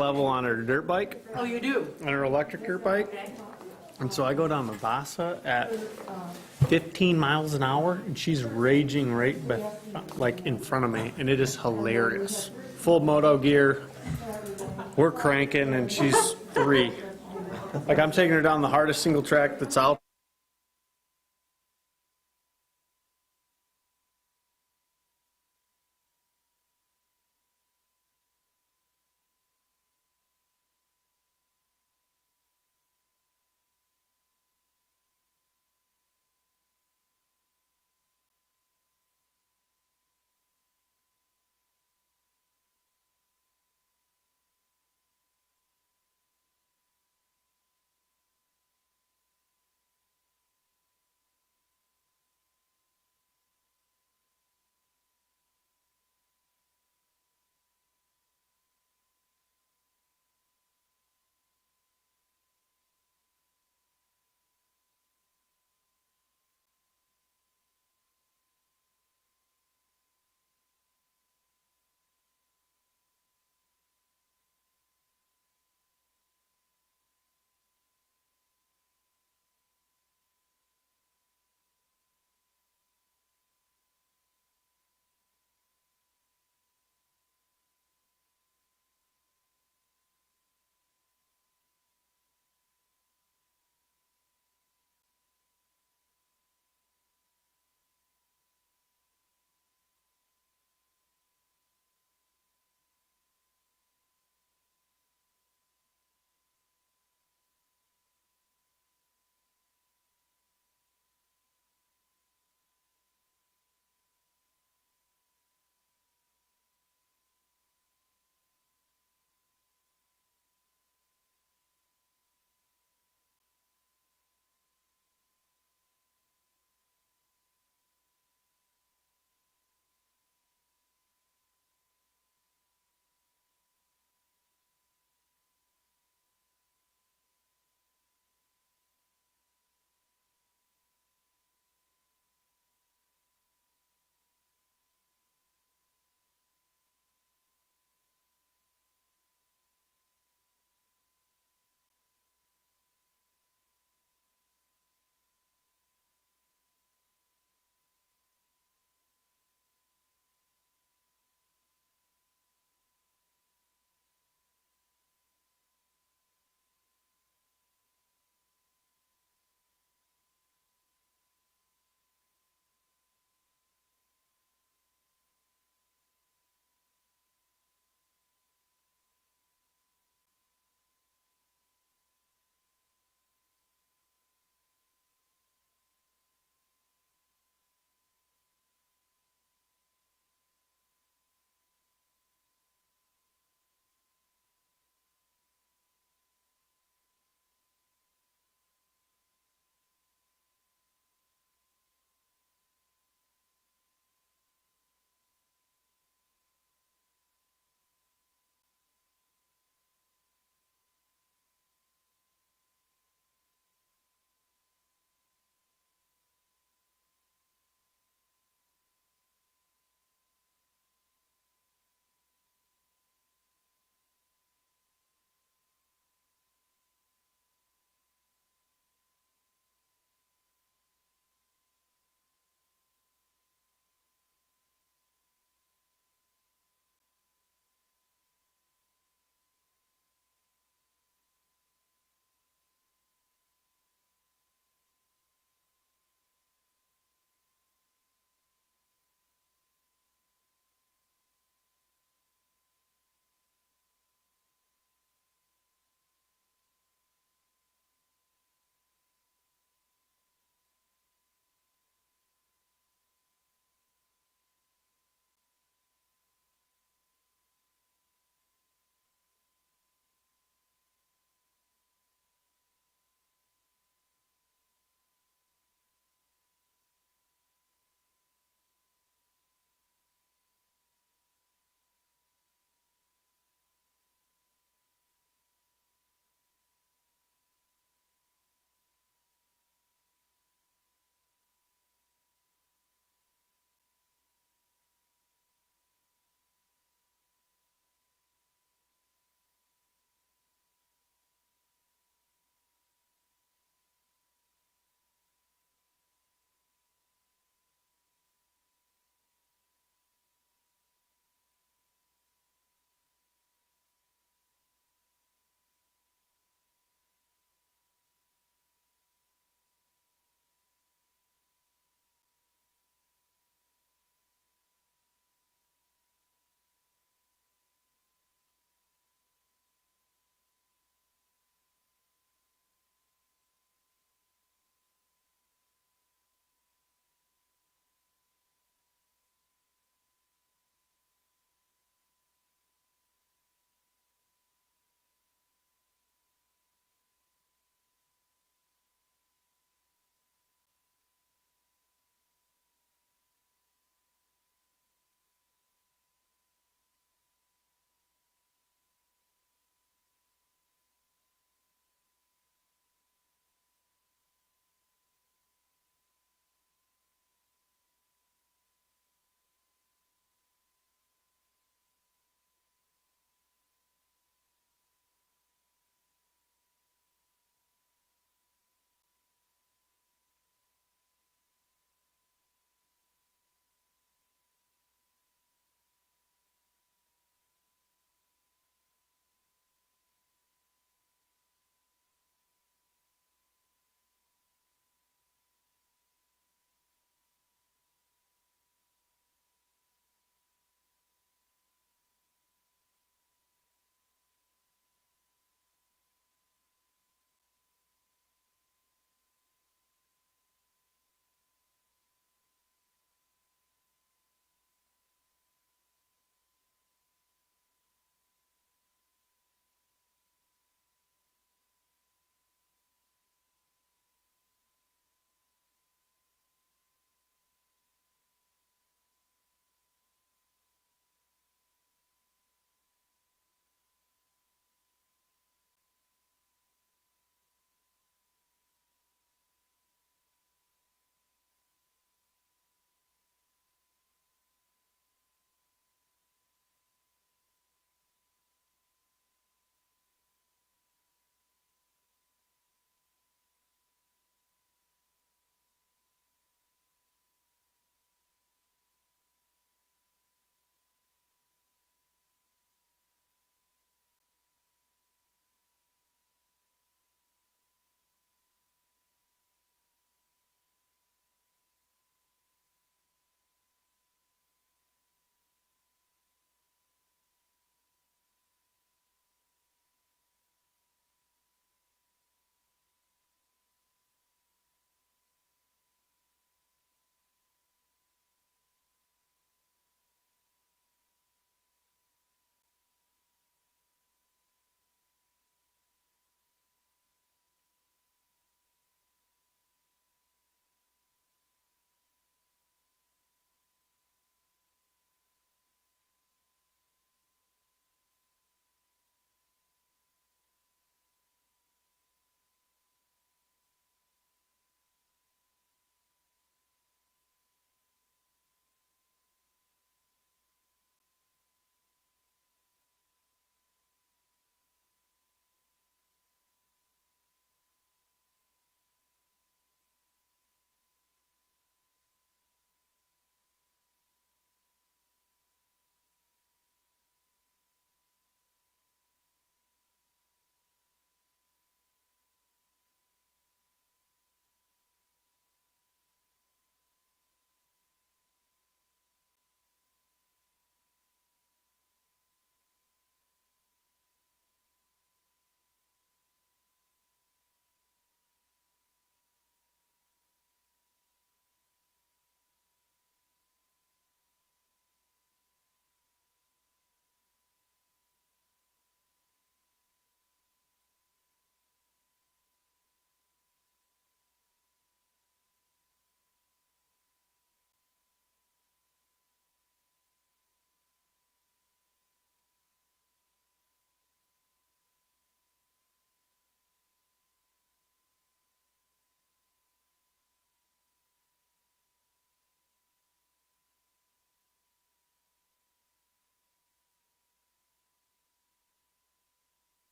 level on her dirt bike, Oh, you do? on her electric dirt bike. And so I go down Mavasa at 15 miles an hour, and she's raging like in front of me, and it is hilarious. Full moto gear, we're cranking, and she's 3. Like I'm taking her down the hardest single track that's out.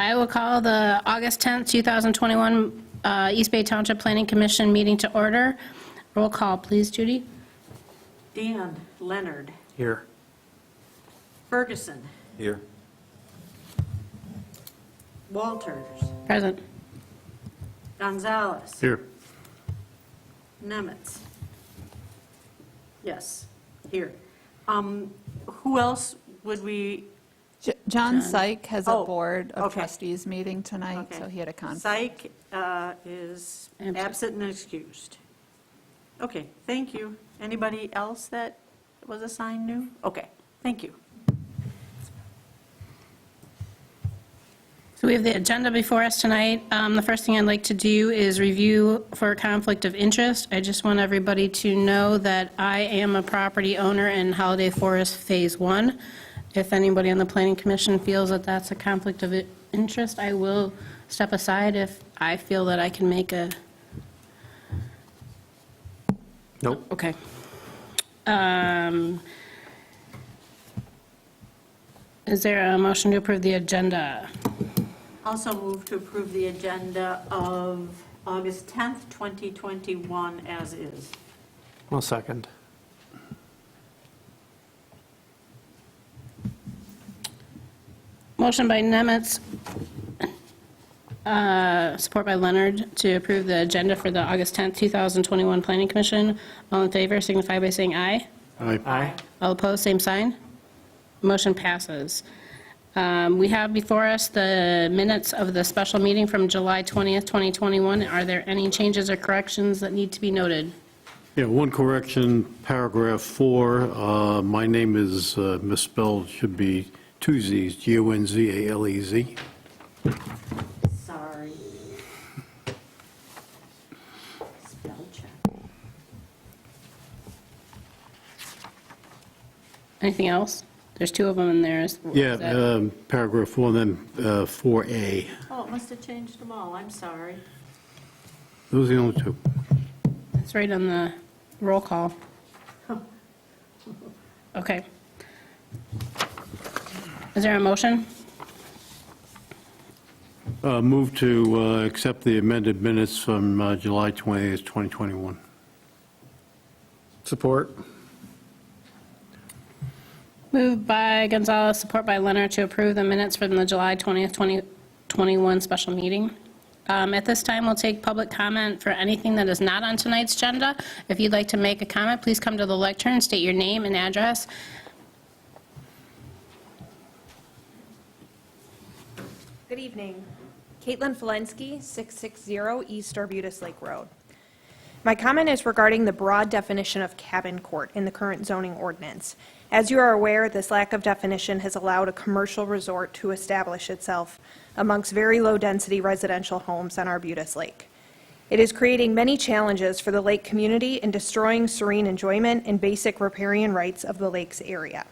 I will call the August 10th, 2021 East Bay Township Planning Commission meeting to order. Roll call, please, Judy. Dan Leonard. Here. Ferguson. Here. Walters. Present. Gonzalez. Here. Nemitz. Yes, here. Who else would we? John Syke has a Oh, Board of okay. Trustees meeting tonight, Okay. so he had a conflict. Psych is Absent. absent and excused. Okay, thank you. Anybody else that was assigned new? Okay, thank you. So we have the agenda before us tonight. The first thing I'd like to do is review for conflict of interest. I just want everybody to know that I am a property owner in Holiday Forest Phase 1. If anybody on the Planning Commission feels that that's a conflict of interest, I will step aside if I feel that I can make a, Nope. okay. Is there a motion to approve the agenda? Also move to approve the agenda of August 10th, 2021 as is. One second. Motion by Nemitz, support by Leonard, to approve the agenda for the August 10th, 2021 Planning Commission. All in favor signify by saying aye. Aye. All opposed, same sign. Motion passes. We have before us the minutes of the special meeting from July 20th, 2021. Are there any changes or corrections that need to be noted? Yeah, one correction, paragraph 4, my name is misspelled, should be two Z's, Gonzalez. Sorry. Spell check. Anything else? There's two of them in there. Is Yeah, that- paragraph 4, and then 4A. Oh, it must have changed them all. I'm sorry. Those are the only two. It's right on the roll call. Okay. Is there a motion? Move to accept the amended minutes from July 20th, 2021. Support. Moved by Gonzalez, support by Leonard, to approve the minutes from the July 20th, 2021 special meeting. At this time, we'll take public comment for anything that is not on tonight's agenda. If you'd like to make a comment, please come to the lectern, state your name and address. Good evening. Caitlin Falensky, 660 East Arbutus Lake Road. My comment is regarding the broad definition of cabin court in the current zoning ordinance. As you are aware, this lack of definition has allowed a commercial resort to establish itself amongst very low-density residential homes on Arbutus Lake. It is creating many challenges for the lake community and destroying serene enjoyment and basic riparian rights of the lake's area.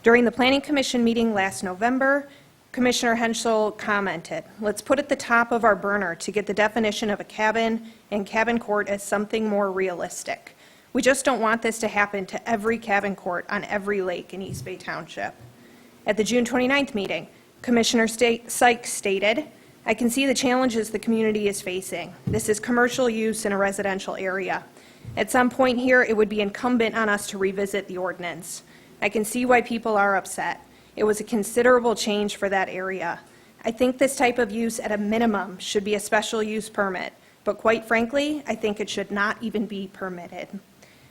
During the Planning Commission meeting last November, Commissioner Henschel commented, "Let's put at the top of our burner to get the definition of a cabin and cabin court as something more realistic. We just don't want this to happen to every cabin court on every lake in East Bay Township." At the June 29th meeting, Commissioner Sykes stated, "I can see the challenges the community is facing. This is commercial use in a residential area. At some point here, it would be incumbent on us to revisit the ordinance. I can see why people are upset. It was a considerable change for that area. I think this type of use at a minimum should be a special use permit, but quite frankly, I think it should not even be permitted.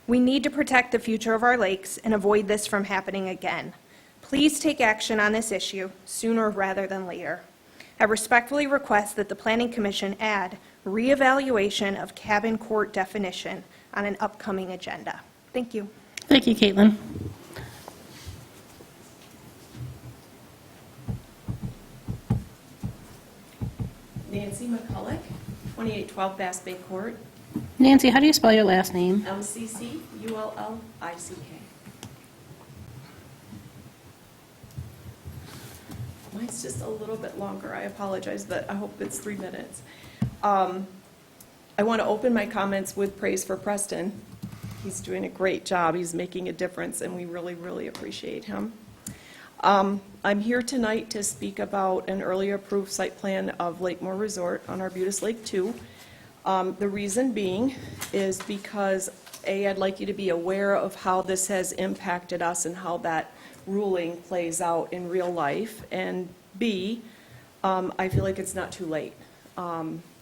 We need to protect the future of our lakes and avoid this from happening again. Please take action on this issue sooner rather than later. I respectfully request that the Planning Commission add reevaluation of cabin court definition on an upcoming agenda." Thank you. Thank you, Caitlin. Nancy McCulloch, 2812 Bass Bay Court, Nancy, how do you spell your last name? MCCULLICK. Mine's just a little bit longer, I apologize, but I hope it's 3 minutes. I want to open my comments with praise for Preston. He's doing a great job, he's making a difference, and we really, really appreciate him. I'm here tonight to speak about an earlier approved site plan of Lakemore Resort on Arbutus Lake 2. The reason being is because, A, I'd like you to be aware of how this has impacted us and how that ruling plays out in real life, and B, I feel like it's not too late.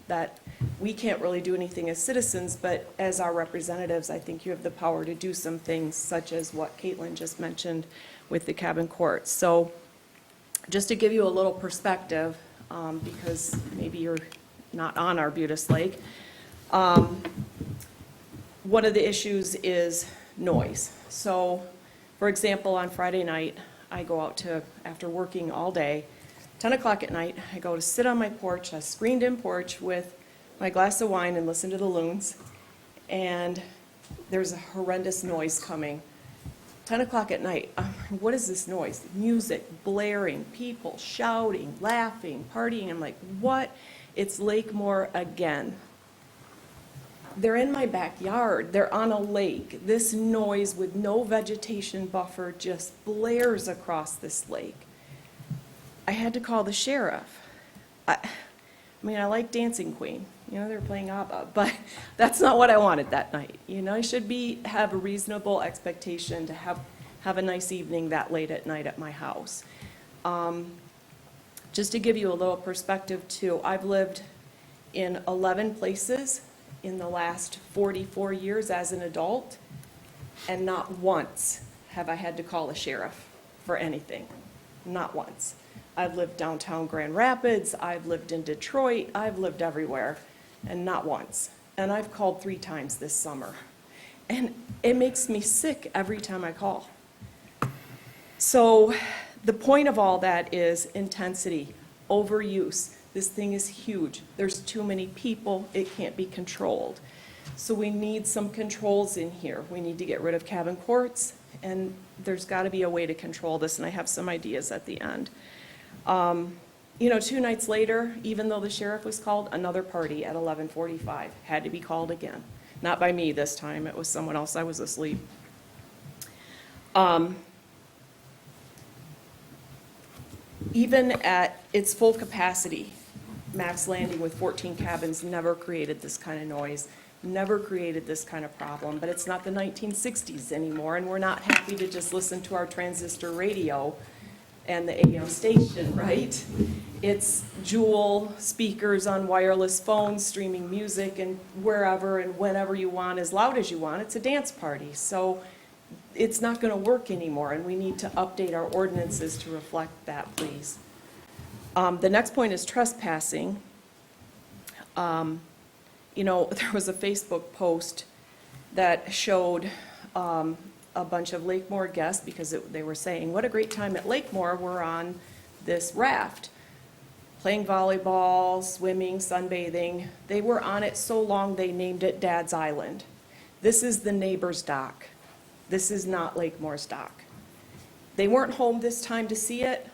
That we can't really do anything as citizens, but as our representatives, I think you have the power to do some things, such as what Caitlin just mentioned with the cabin court. So just to give you a little perspective, because maybe you're not on Arbutus Lake, one of the issues is noise. So, for example, on Friday night, I go out to, after working all day, 10 o'clock at night, I go to sit on my porch, a screened-in porch with my glass of wine and listen to the loons, and there's a horrendous noise coming. 10 o'clock at night, what is this noise? Music, blaring, people shouting, laughing, partying. I'm like, what? It's Lakemore again. They're in my backyard. They're on a lake. This noise with no vegetation buffer just blares across this lake. I had to call the sheriff. I mean, I like Dancing Queen. You know, they were playing ABBA, but that's not what I wanted that night. You know, I should have a reasonable expectation to have a nice evening that late at night at my house. Just to give you a little perspective too, I've lived in 11 places in the last 44 years as an adult, and not once have I had to call a sheriff for anything. Not once. I've lived downtown Grand Rapids, I've lived in Detroit, I've lived everywhere, and not once. And I've called 3 times this summer. And it makes me sick every time I call. So the point of all that is intensity, overuse. This thing is huge. There's too many people, it can't be controlled. So we need some controls in here. We need to get rid of cabin courts, and there's got to be a way to control this, and I have some ideas at the end. You know, 2 nights later, even though the sheriff was called, another party at 11:45 had to be called again. Not by me this time, it was someone else, I was asleep. Even at its full capacity, Max Landing with 14 cabins never created this kind of noise, never created this kind of problem, but it's not the 1960s anymore, and we're not happy to just listen to our transistor radio and the AM station, right? It's Juul speakers on wireless phones, streaming music and wherever and whenever you want, as loud as you want. It's a dance party. So it's not going to work anymore, and we need to update our ordinances to reflect that, please. The next point is trespassing. You know, there was a Facebook post that showed a bunch of Lakemore guests, because they were saying, what a great time at Lakemore, we're on this raft, playing volleyball, swimming, sunbathing. They were on it so long they named it Dad's Island. This is the neighbor's dock. This is not Lakemore's dock. They weren't home this time to see it,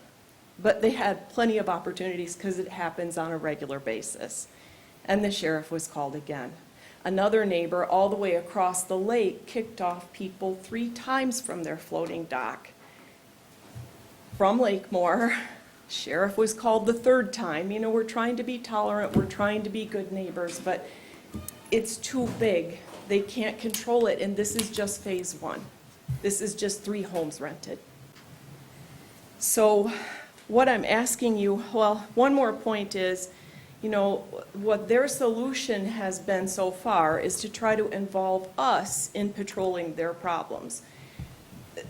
but they had plenty of opportunities because it happens on a regular basis. And the sheriff was called again. Another neighbor all the way across the lake kicked off people 3 times from their floating dock. From Lakemore, sheriff was called the 3rd time. You know, we're trying to be tolerant, we're trying to be good neighbors, but it's too big. They can't control it, and this is just phase 1. This is just 3 homes rented. So what I'm asking you, well, one more point is, you know, what their solution has been so far is to try to involve us in patrolling their problems.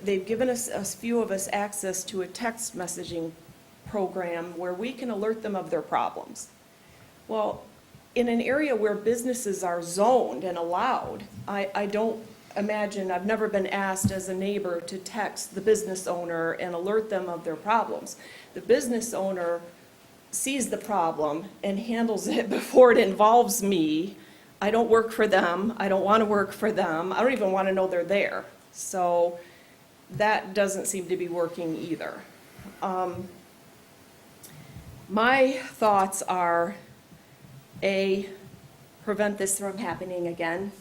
They've given us, a few of us, access to a text messaging program where we can alert them of their problems. Well, in an area where businesses are zoned and allowed, I don't imagine, I've never been asked as a neighbor to text the business owner and alert them of their problems. The business owner sees the problem and handles it before it involves me. I don't work for them. I don't want to work for them. I don't even want to know they're there. So that doesn't seem to be working either. My thoughts are, A, prevent this from happening again.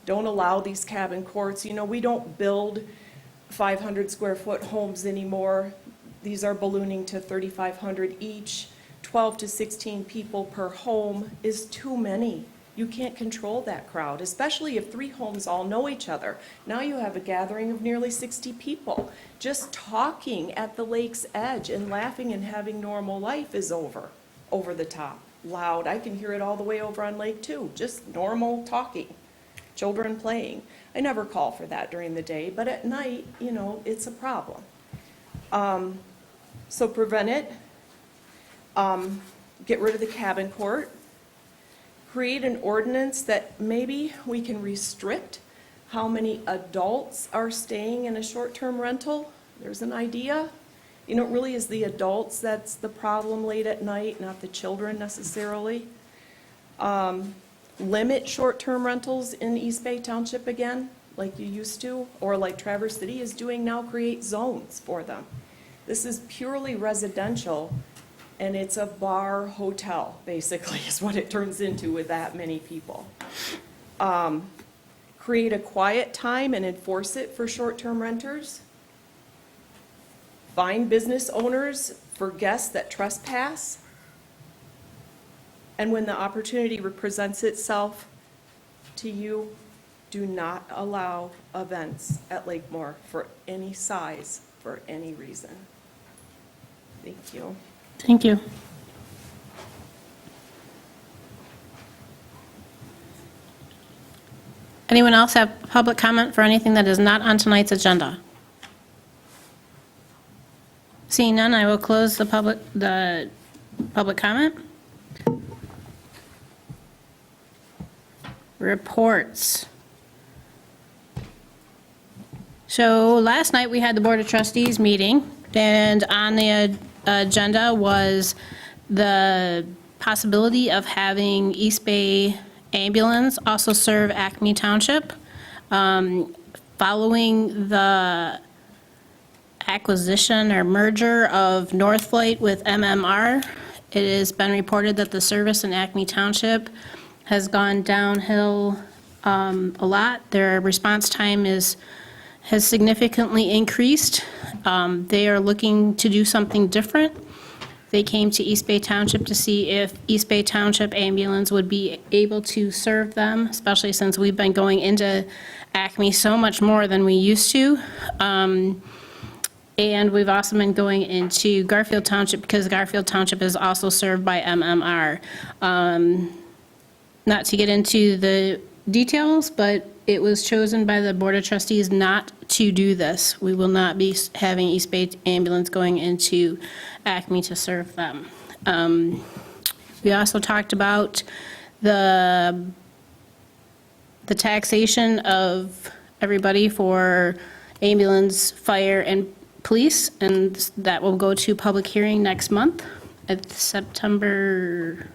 Don't allow these cabin courts. You know, we don't build 500 square foot homes anymore. these are ballooning to 3,500 each. 12 to 16 people per home is too many. You can't control that crowd, especially if 3 homes all know each other. Now you have a gathering of nearly 60 people. Just talking at the lake's edge and laughing and having normal life is over the top, loud. I can hear it all the way over on Lake 2, just normal talking, children playing. I never call for that during the day, but at night, you know, it's a problem. So prevent it. Get rid of the cabin court. Create an ordinance that maybe we can restrict how many adults are staying in a short-term rental. There's an idea. You know, it really is the adults that's the problem late at night, not the children necessarily. Limit short-term rentals in East Bay Township again, like you used to, or like Traverse City is doing now, create zones for them. This is purely residential, and it's a bar hotel, basically, is what it turns into with that many people. Create a quiet time and enforce it for short-term renters. Fine business owners for guests that trespass. And when the opportunity presents itself to you, do not allow events at Lakemore for any size, for any reason. Thank you. Thank you. Anyone else have public comment for anything that is not on tonight's agenda? Seeing none, I will close the public comment. Reports. So last night, we had the Board of Trustees meeting, and on the agenda was the possibility of having East Bay Ambulance also serve Acme Township. Following the acquisition or merger of North Flight with MMR, it has been reported that the service in Acme Township has gone downhill a lot. Their response time has significantly increased. They are looking to do something different. They came to East Bay Township to see if East Bay Township Ambulance would be able to serve them, especially since we've been going into Acme so much more than we used to. And we've also been going into Garfield Township because Garfield Township is also served by MMR. Not to get into the details, but it was chosen by the Board of Trustees not to do this. We will not be having East Bay Ambulance going into Acme to serve them. We also talked about the taxation of everybody for ambulance, fire, and police, and that will go to public hearing next month at September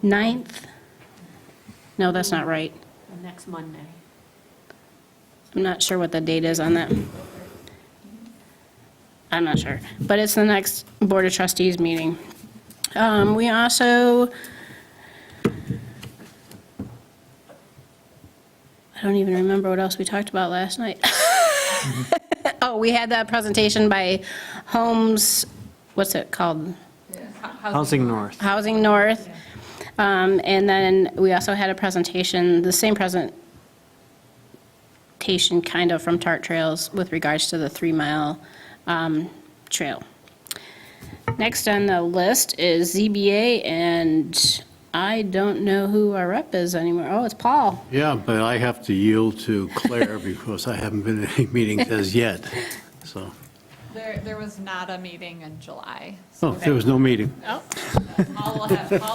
9th. No, that's not right. Next Monday. I'm not sure what the date is on that. I'm not sure, but it's the next Board of Trustees meeting. We also, I don't even remember what else we talked about last night. Oh, we had that presentation by Homes, what's it called? Housing North. Housing North. And then we also had a presentation, the same presentation kind of from Tart Trails with regards to the 3-mile trail. Next on the list is ZBA, and I don't know who our rep is anymore. Oh, it's Paul. Yeah, but I have to yield to Claire because I haven't been in any meetings as yet, so. There was not a meeting in July. Oh, there was no meeting. Oh. Paul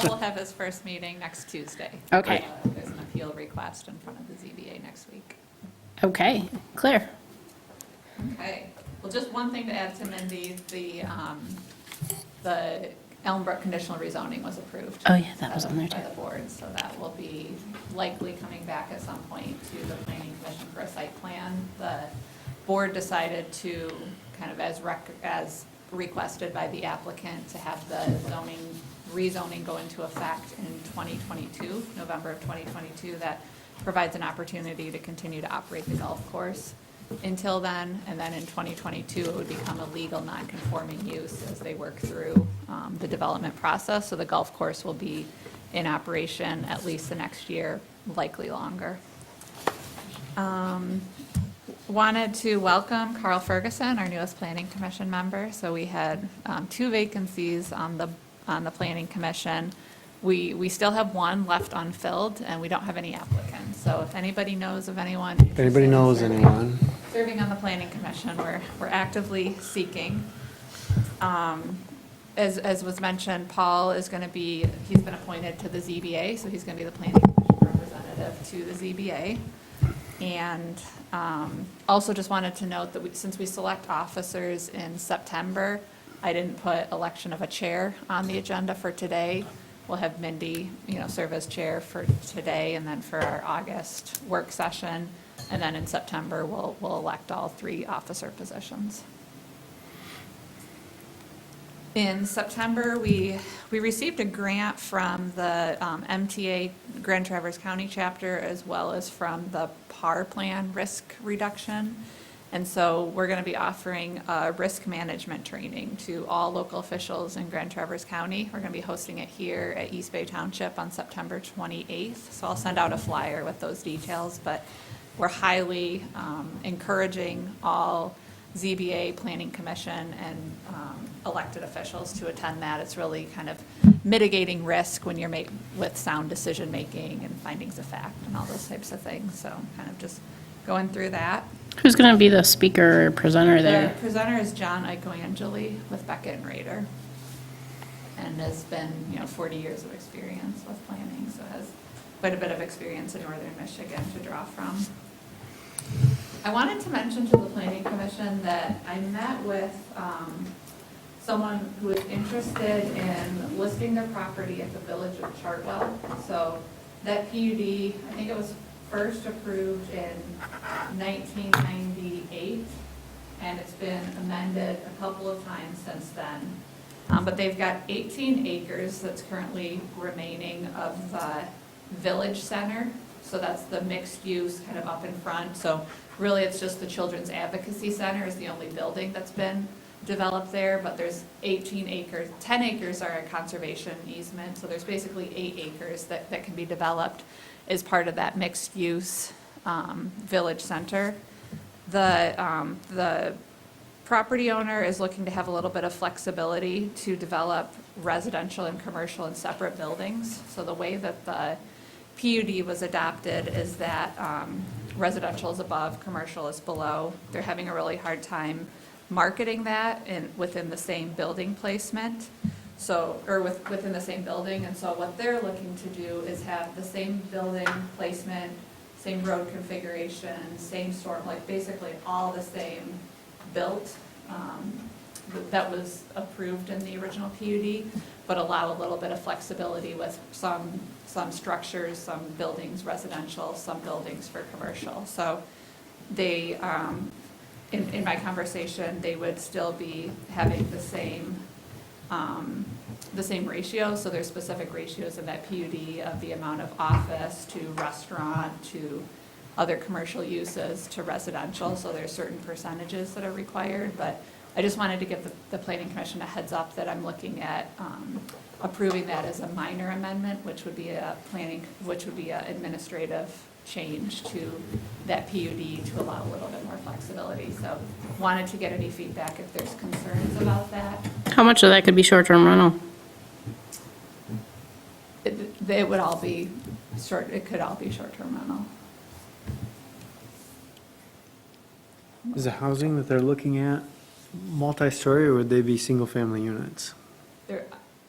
will have his first meeting next Tuesday. Okay. There's an appeal request in front of the ZBA next week. Okay, Claire. Okay, well, just one thing to add to Mindy, the Elmbrook conditional rezoning was approved. Oh, yeah, that was on there, By too. the board, so that will be likely coming back at some point to the planning commission for a site plan. The board decided to, kind of as requested by the applicant, to have the rezoning go into effect in 2022, November of 2022. That provides an opportunity to continue to operate the golf course. until then, and then in 2022, it would become a legal non-conforming use as they work through the development process. So the golf course will be in operation at least the next year, likely longer. Wanted to welcome Carl Ferguson, our newest Planning Commission member. So we had 2 vacancies on the Planning Commission. We still have 1 left unfilled, and we don't have any applicants. So if anybody knows of anyone. If anybody knows anyone, Serving on the Planning Commission, we're actively seeking. As was mentioned, Paul is going to be, he's been appointed to the ZBA, so he's going to be the Planning Commission representative to the ZBA. And also just wanted to note that since we select officers in September, I didn't put election of a chair on the agenda for today. We'll have Mindy, serve as chair for today, and then for our August work session. And then in September, we'll elect all 3 officer positions. In September, we received a grant from the MTA Grand Traverse County chapter, as well as from the PAR plan risk reduction. And so we're going to be offering risk management training to all local officials in Grand Traverse County. We're going to be hosting it here at East Bay Township on September 28th. So I'll send out a flyer with those details, but we're highly encouraging all ZBA, Planning Commission, and elected officials to attend that. It's really kind of mitigating risk when you're with sound decision-making and findings of fact and all those types of things. So kind of just going through that. Who's going to be the speaker or presenter The there? presenter is John Icoangeli with Beckett and Rader, and has been, 40 years of experience with planning, so has quite a bit of experience in northern Michigan to draw from. I wanted to mention to the Planning Commission that I met with someone who is interested in listing their property at the Village of Chartwell. So that PUD, I think it was first approved in 1998, and it's been amended a couple of times since then. But they've got 18 acres that's currently remaining of the Village Center. So that's the mixed use kind of up in front. So really, it's just the Children's Advocacy Center is the only building that's been developed there, but there's 18 acres, 10 acres are a conservation easement, so there's basically 8 acres that can be developed as part of that mixed use village center. The property owner is looking to have a little bit of flexibility to develop residential and commercial in separate buildings. So the way that the PUD was adopted is that residential is above, commercial is below. They're having a really hard time marketing that within the same building placement. So, or within the same building, and so what they're looking to do is have the same building placement, same road configuration, same storm, like basically all the same built that was approved in the original PUD, but allow a little bit of flexibility with some structures, some buildings residential, some buildings for commercial. So they, in my conversation, they would still be having the same ratio. So there's specific ratios in that PUD of the amount of office to restaurant to other commercial uses to residential. So there's certain percentages that are required, but I just wanted to give the Planning Commission a heads up that I'm looking at approving that as a minor amendment, which would be an administrative change to that PUD to allow a little bit more flexibility. So wanted to get any feedback if there's concerns about that. How much of that could be short-term rental? It would all be it could all be short-term rental. is the housing that they're looking at multi-story, or would they be single-family units?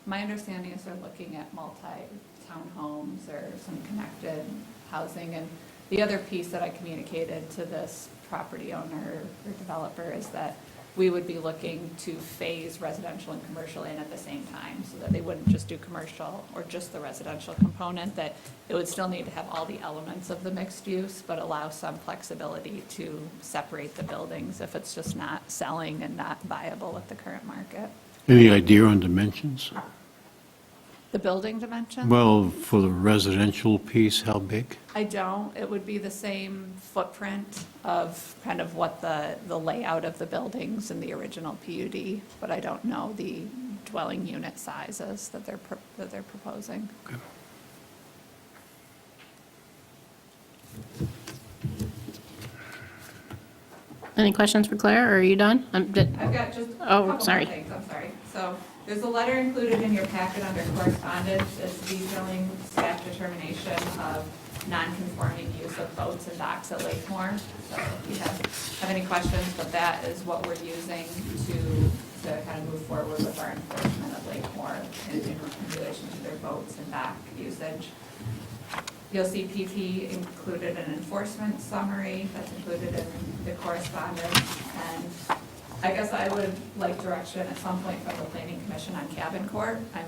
My understanding is they're looking at multi-townhomes or some connected housing. And the other piece that I communicated to this property owner or developer is that we would be looking to phase residential and commercial in at the same time, so that they wouldn't just do commercial or just the residential component, that it would still need to have all the elements of the mixed use, but allow some flexibility to separate the buildings if it's just not selling and not viable with the current market. Any idea on dimensions? The building dimension? Well, for the residential piece, how big? I don't. It would be the same footprint of kind of what the layout of the buildings in the original PUD, but I don't know the dwelling unit sizes that they're proposing. Any questions for Claire, or are you done? I've got just a Oh, couple more sorry. things, I'm sorry. So there's a letter included in your packet under correspondence. It's detailing staff determination of non-conforming use of boats and docks at Lakemore. So if you have any questions, but that is what we're using to kind of move forward with our enforcement of Lakemore in relation to their boats and dock usage. You'll see PP included an enforcement summary that's included in the correspondence. And I guess I would like direction at some point from the Planning Commission on Cabin Court. I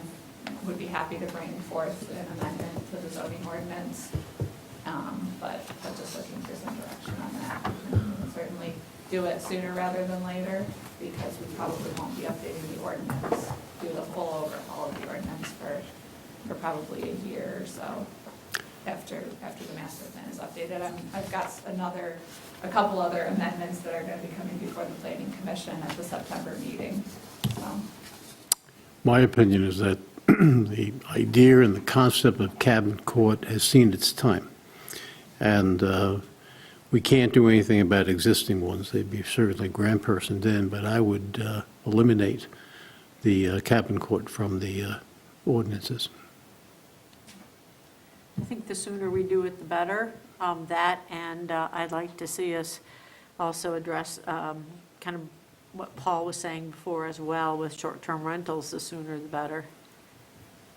would be happy to bring forth an amendment to the zoning ordinance, but just looking for some direction on that. And we can certainly do it sooner rather than later, because we probably won't be updating the ordinance, do the full overhaul of the ordinance for probably a year or so after the master plan is updated. I've got a couple other amendments that are going to be coming before the Planning Commission at the September meeting. So, My opinion is that the idea and the concept of cabin court has seen its time. And we can't do anything about existing ones. They'd be certainly grandpersoned in, but I would eliminate the cabin court from the ordinances. I think the sooner we do it, the better. That, and I'd like to see us also address kind of what Paul was saying before as well with short-term rentals, the sooner the better.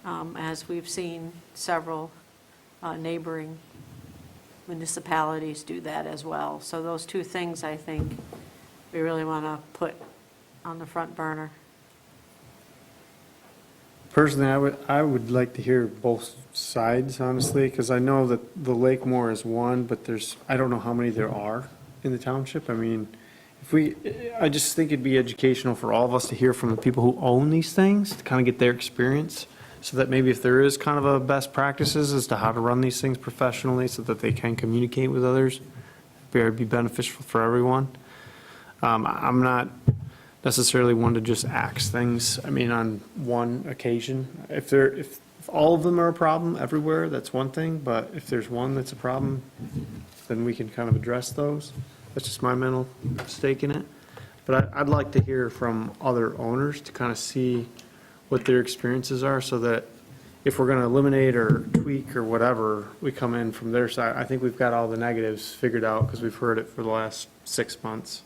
As we've seen several neighboring municipalities do that as well. So those two things, I think, we really want to put on the front burner. Personally, I would like to hear both sides, honestly, because I know that the Lakemore is one, but I don't know how many there are in the township. I mean, I just think it'd be educational for all of us to hear from the people who own these things, to kind of get their experience, so that maybe if there is kind of a best practices as to how to run these things professionally, so that they can communicate with others, it'd be beneficial for everyone. I'm not necessarily one to just axe things, I mean, on one occasion. If all of them are a problem everywhere, that's one thing, but if there's one that's a problem, then we can kind of address those. That's just my mental stake in it. But I'd like to hear from other owners to kind of see what their experiences are, so that if we're going to eliminate or tweak or whatever, we come in from their side. I think we've got all the negatives figured out, because we've heard it for the last 6 months.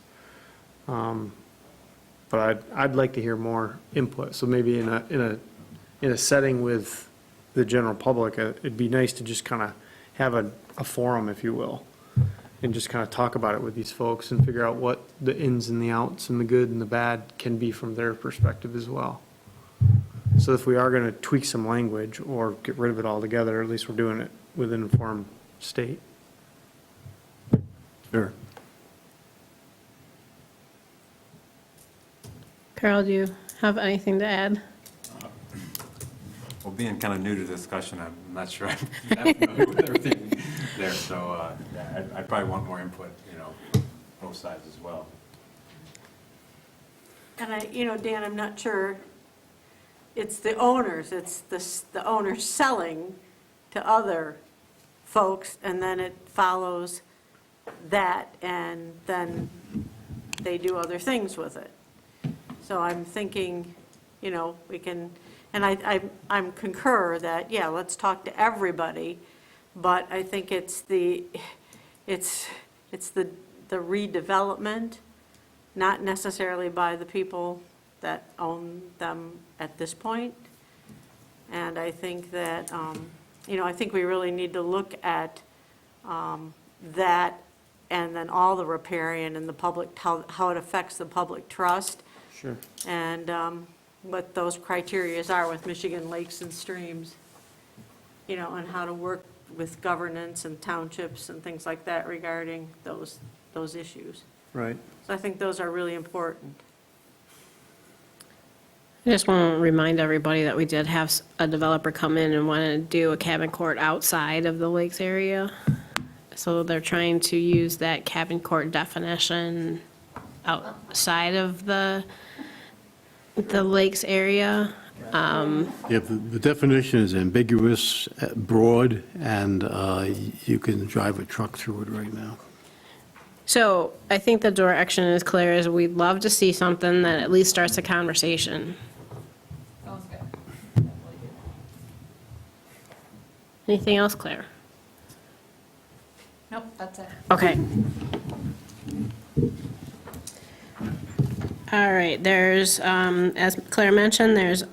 But I'd like to hear more input. So maybe in a setting with the general public, it'd be nice to just kind of have a forum, if you will, and just kind of talk about it with these folks and figure out what the ins and the outs and the good and the bad can be from their perspective as well. So if we are going to tweak some language or get rid of it altogether, at least we're doing it with an informed state. Sure. Carol, do you have anything to add? Well, being kind of new to the discussion, I'm not sure I'm that familiar with everything there, so yeah, I'd probably want more input, from both sides as well. And Dan, I'm not sure, it's the owners, it's the owners selling to other folks, and then it follows that, and then they do other things with it. So I'm thinking, we can, and I'm concur that, yeah, let's talk to everybody, but I think it's the redevelopment, not necessarily by the people that own them at this point. And I think that, I think we really need to look at that, and then all the riparian and the public, how it affects the public trust. Sure. And what those criterias are with Michigan lakes and streams, and how to work with governance and townships and things like that regarding those issues. Right. So I think those are really important. I just want to remind everybody that we did have a developer come in and want to do a cabin court outside of the lakes area. So they're trying to use that cabin court definition outside of the lakes area. Yeah, the definition is ambiguous, broad, and you can drive a truck through it right now. So I think the direction is clear, is we'd love to see something that at least starts a conversation. Sounds good. Definitely do that. Anything else, Claire? Nope, that's it. Okay. All right, there's, as Claire mentioned, there's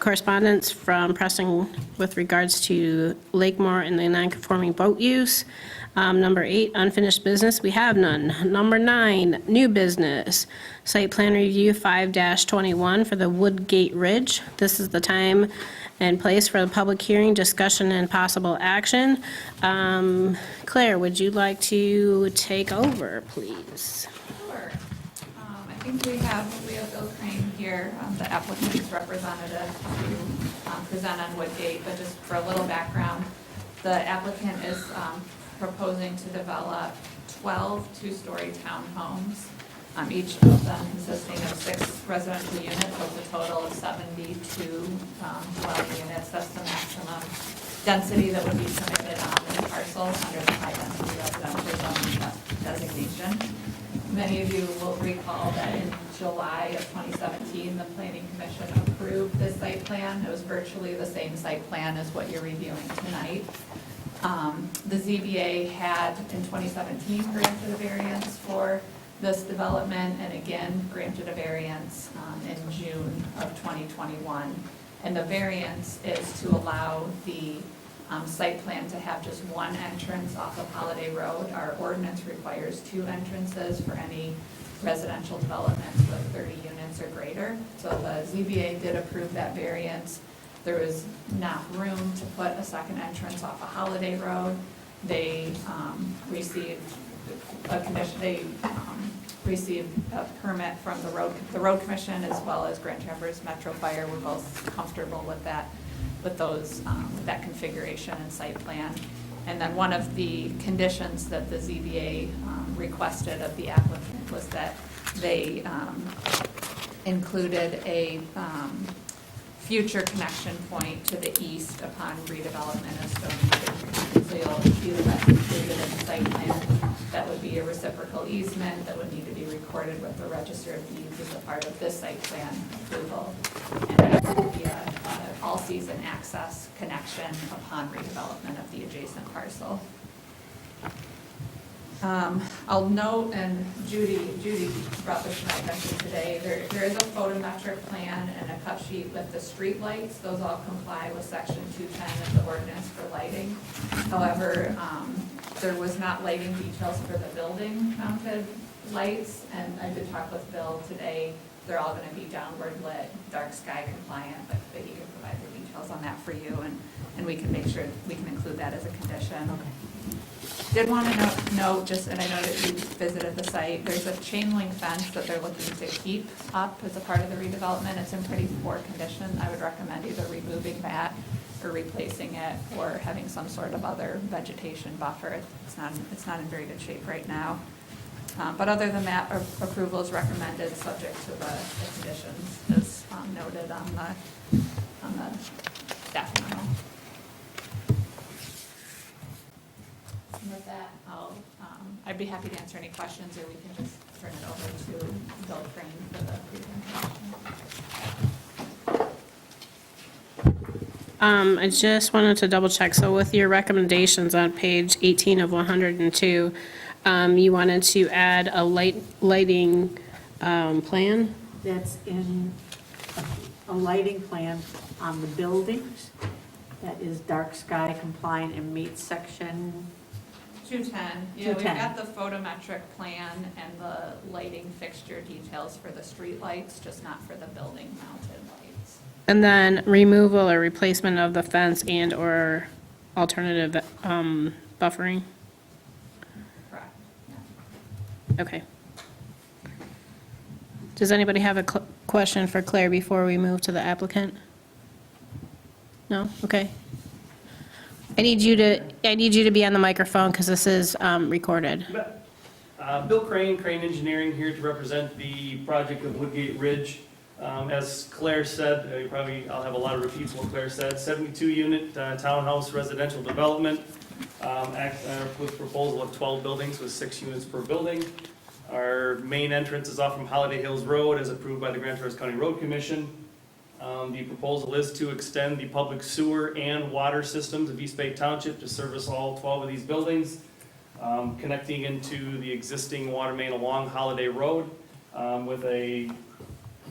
correspondence from Preston with regards to Lakemore and the non-conforming boat use. Number 8, unfinished business, we have none. Number 9, new business, site plan review 5-21 for the Woodgate Ridge. This is the time and place for the public hearing, discussion, and possible action. Claire, would you like to take over, please? Sure. I think we have Bill Crane here, the applicant's representative, to present on Woodgate, but just for a little background, the applicant is proposing to develop 12 two-story townhomes, each of them consisting of 6 residential units, so it's a total of 72 dwelling units. That's the maximum density that would be permitted on this parcel under the high-density residential zone designation. Many of you will recall that in July of 2017, the Planning Commission approved this site plan. It was virtually the same site plan as what you're reviewing tonight. The ZBA had, in 2017, granted a variance for this development, and again, granted a variance in June of 2021. And the variance is to allow the site plan to have just one entrance off of Holiday Road. Our ordinance requires 2 entrances for any residential developments with 30 units or greater. So the ZBA did approve that variance. There was not room to put a second entrance off of Holiday Road. They received a condition, received a permit from the road commission, as well as Grand Traverse Metro Fire were both comfortable with that, with those, that configuration and site plan. And then one of the conditions that the ZBA requested of the applicant was that they included a future connection point to the east upon redevelopment of Stony Creek. So you'll see that that's included in the site plan. That would be a reciprocal easement that would need to be recorded with the Register of Deeds as a part of this site plan approval. And that would be a all-season access connection upon redevelopment of the adjacent parcel. I'll note, and Judy brought this to my attention today, there is a photometric plan and a cut sheet with the street lights. Those all comply with section 210 of the ordinance for lighting. However, there was not lighting details for the building mounted lights, and I did talk with Bill today. They're all going to be downward lit, dark sky compliant, but he can provide the details on that for you, and we can make sure we can include that as a condition. Did want to note, just, and I know that you visited the site, there's a chain link fence that they're looking to keep up as a part of the redevelopment. It's in pretty poor condition. I would recommend either removing that or replacing it, or having some sort of other vegetation buffer. It's not in very good shape right now. But other than that, approval is recommended, subject to the conditions as noted on the staff memo. And with that, I'd be happy to answer any questions, or we can just turn it over to Bill Crane for the presentation. I just wanted to double check, so with your recommendations on page 18 of 102, you wanted to add a lighting plan? That's in a lighting plan on the buildings that is dark sky compliant and meets section 210, yeah, we've 210. got the photometric plan and the lighting fixture details for the street lights, just not for the building mounted lights. And then removal or replacement of the fence and/or alternative buffering? Correct, yeah. Okay. Does anybody have a question for Claire before we move to the applicant? No? Okay. I need you to be on the microphone because this is recorded. Bill Crane, Crane Engineering, here to represent the project of Woodgate Ridge. As Claire said, I'll have a lot of repeats of what Claire said, 72-unit townhouse residential development with proposal of 12 buildings with 6 units per building. Our main entrance is off from Holiday Hills Road as approved by the Grand Traverse County Road Commission. The proposal is to extend the public sewer and water systems of East Bay Township to service all 12 of these buildings, connecting into the existing water main along Holiday Road with a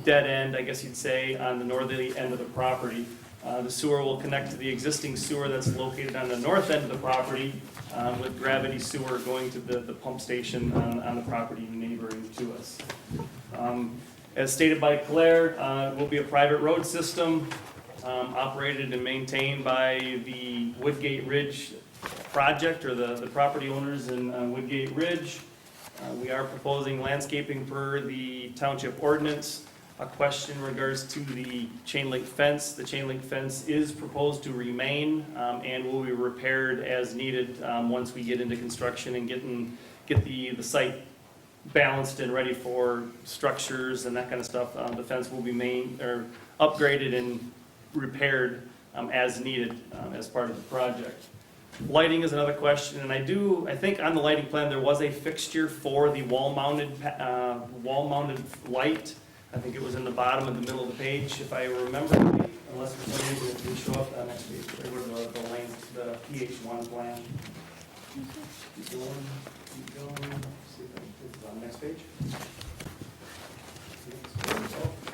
dead end, I guess you'd say, on the northerly end of the property. The sewer will connect to the existing sewer that's located on the north end of the property with gravity sewer going to the pump station on the property neighboring to us. As stated by Claire, it will be a private road system operated and maintained by the Woodgate Ridge project or the property owners in Woodgate Ridge. We are proposing landscaping per the township ordinance. A question in regards to the chain link fence. The chain link fence is proposed to remain and will be repaired as needed once we get into construction and get the site balanced and ready for structures and that kind of stuff. The fence will be upgraded and repaired as needed as part of the project. Lighting is another question, and I think on the lighting plan there was a fixture for the wall-mounted light. I think it was in the bottom of the middle of the page, if I remember, unless for some reason it didn't show up on the next page. There were the PH1 plan. Keep going, see if it's on the next page.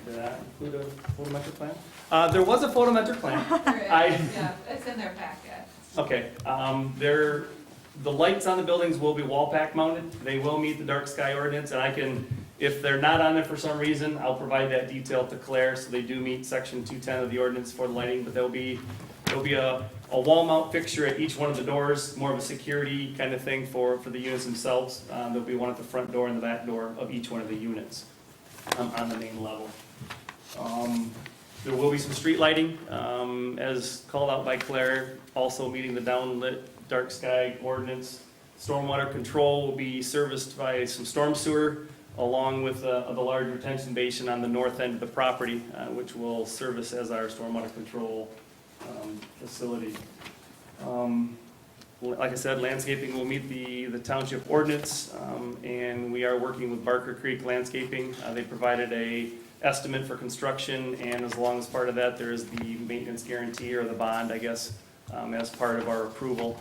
Did that include a photometric plan? There was a photometric plan. Yeah, it's in their packet. Okay, the lights on the buildings will be wall pack mounted. They will meet the dark sky ordinance, and if they're not on there for some reason, I'll provide that detail to Claire, so they do meet section 210 of the ordinance for the lighting, but there'll be a wall mount fixture at each one of the doors, more of a security kind of thing for the units themselves. There'll be one at the front door and the back door of each one of the units on the main level. There will be some street lighting, as called out by Claire, also meeting the downlit dark sky ordinance. Stormwater control will be serviced by some storm sewer, along with the large retention basin on the north end of the property, which will service as our stormwater control facility. Like I said, landscaping will meet the township ordinance, and we are working with Barker Creek Landscaping. They provided a estimate for construction, and as long as part of that, there is the maintenance guarantee or the bond, I guess, as part of our approval.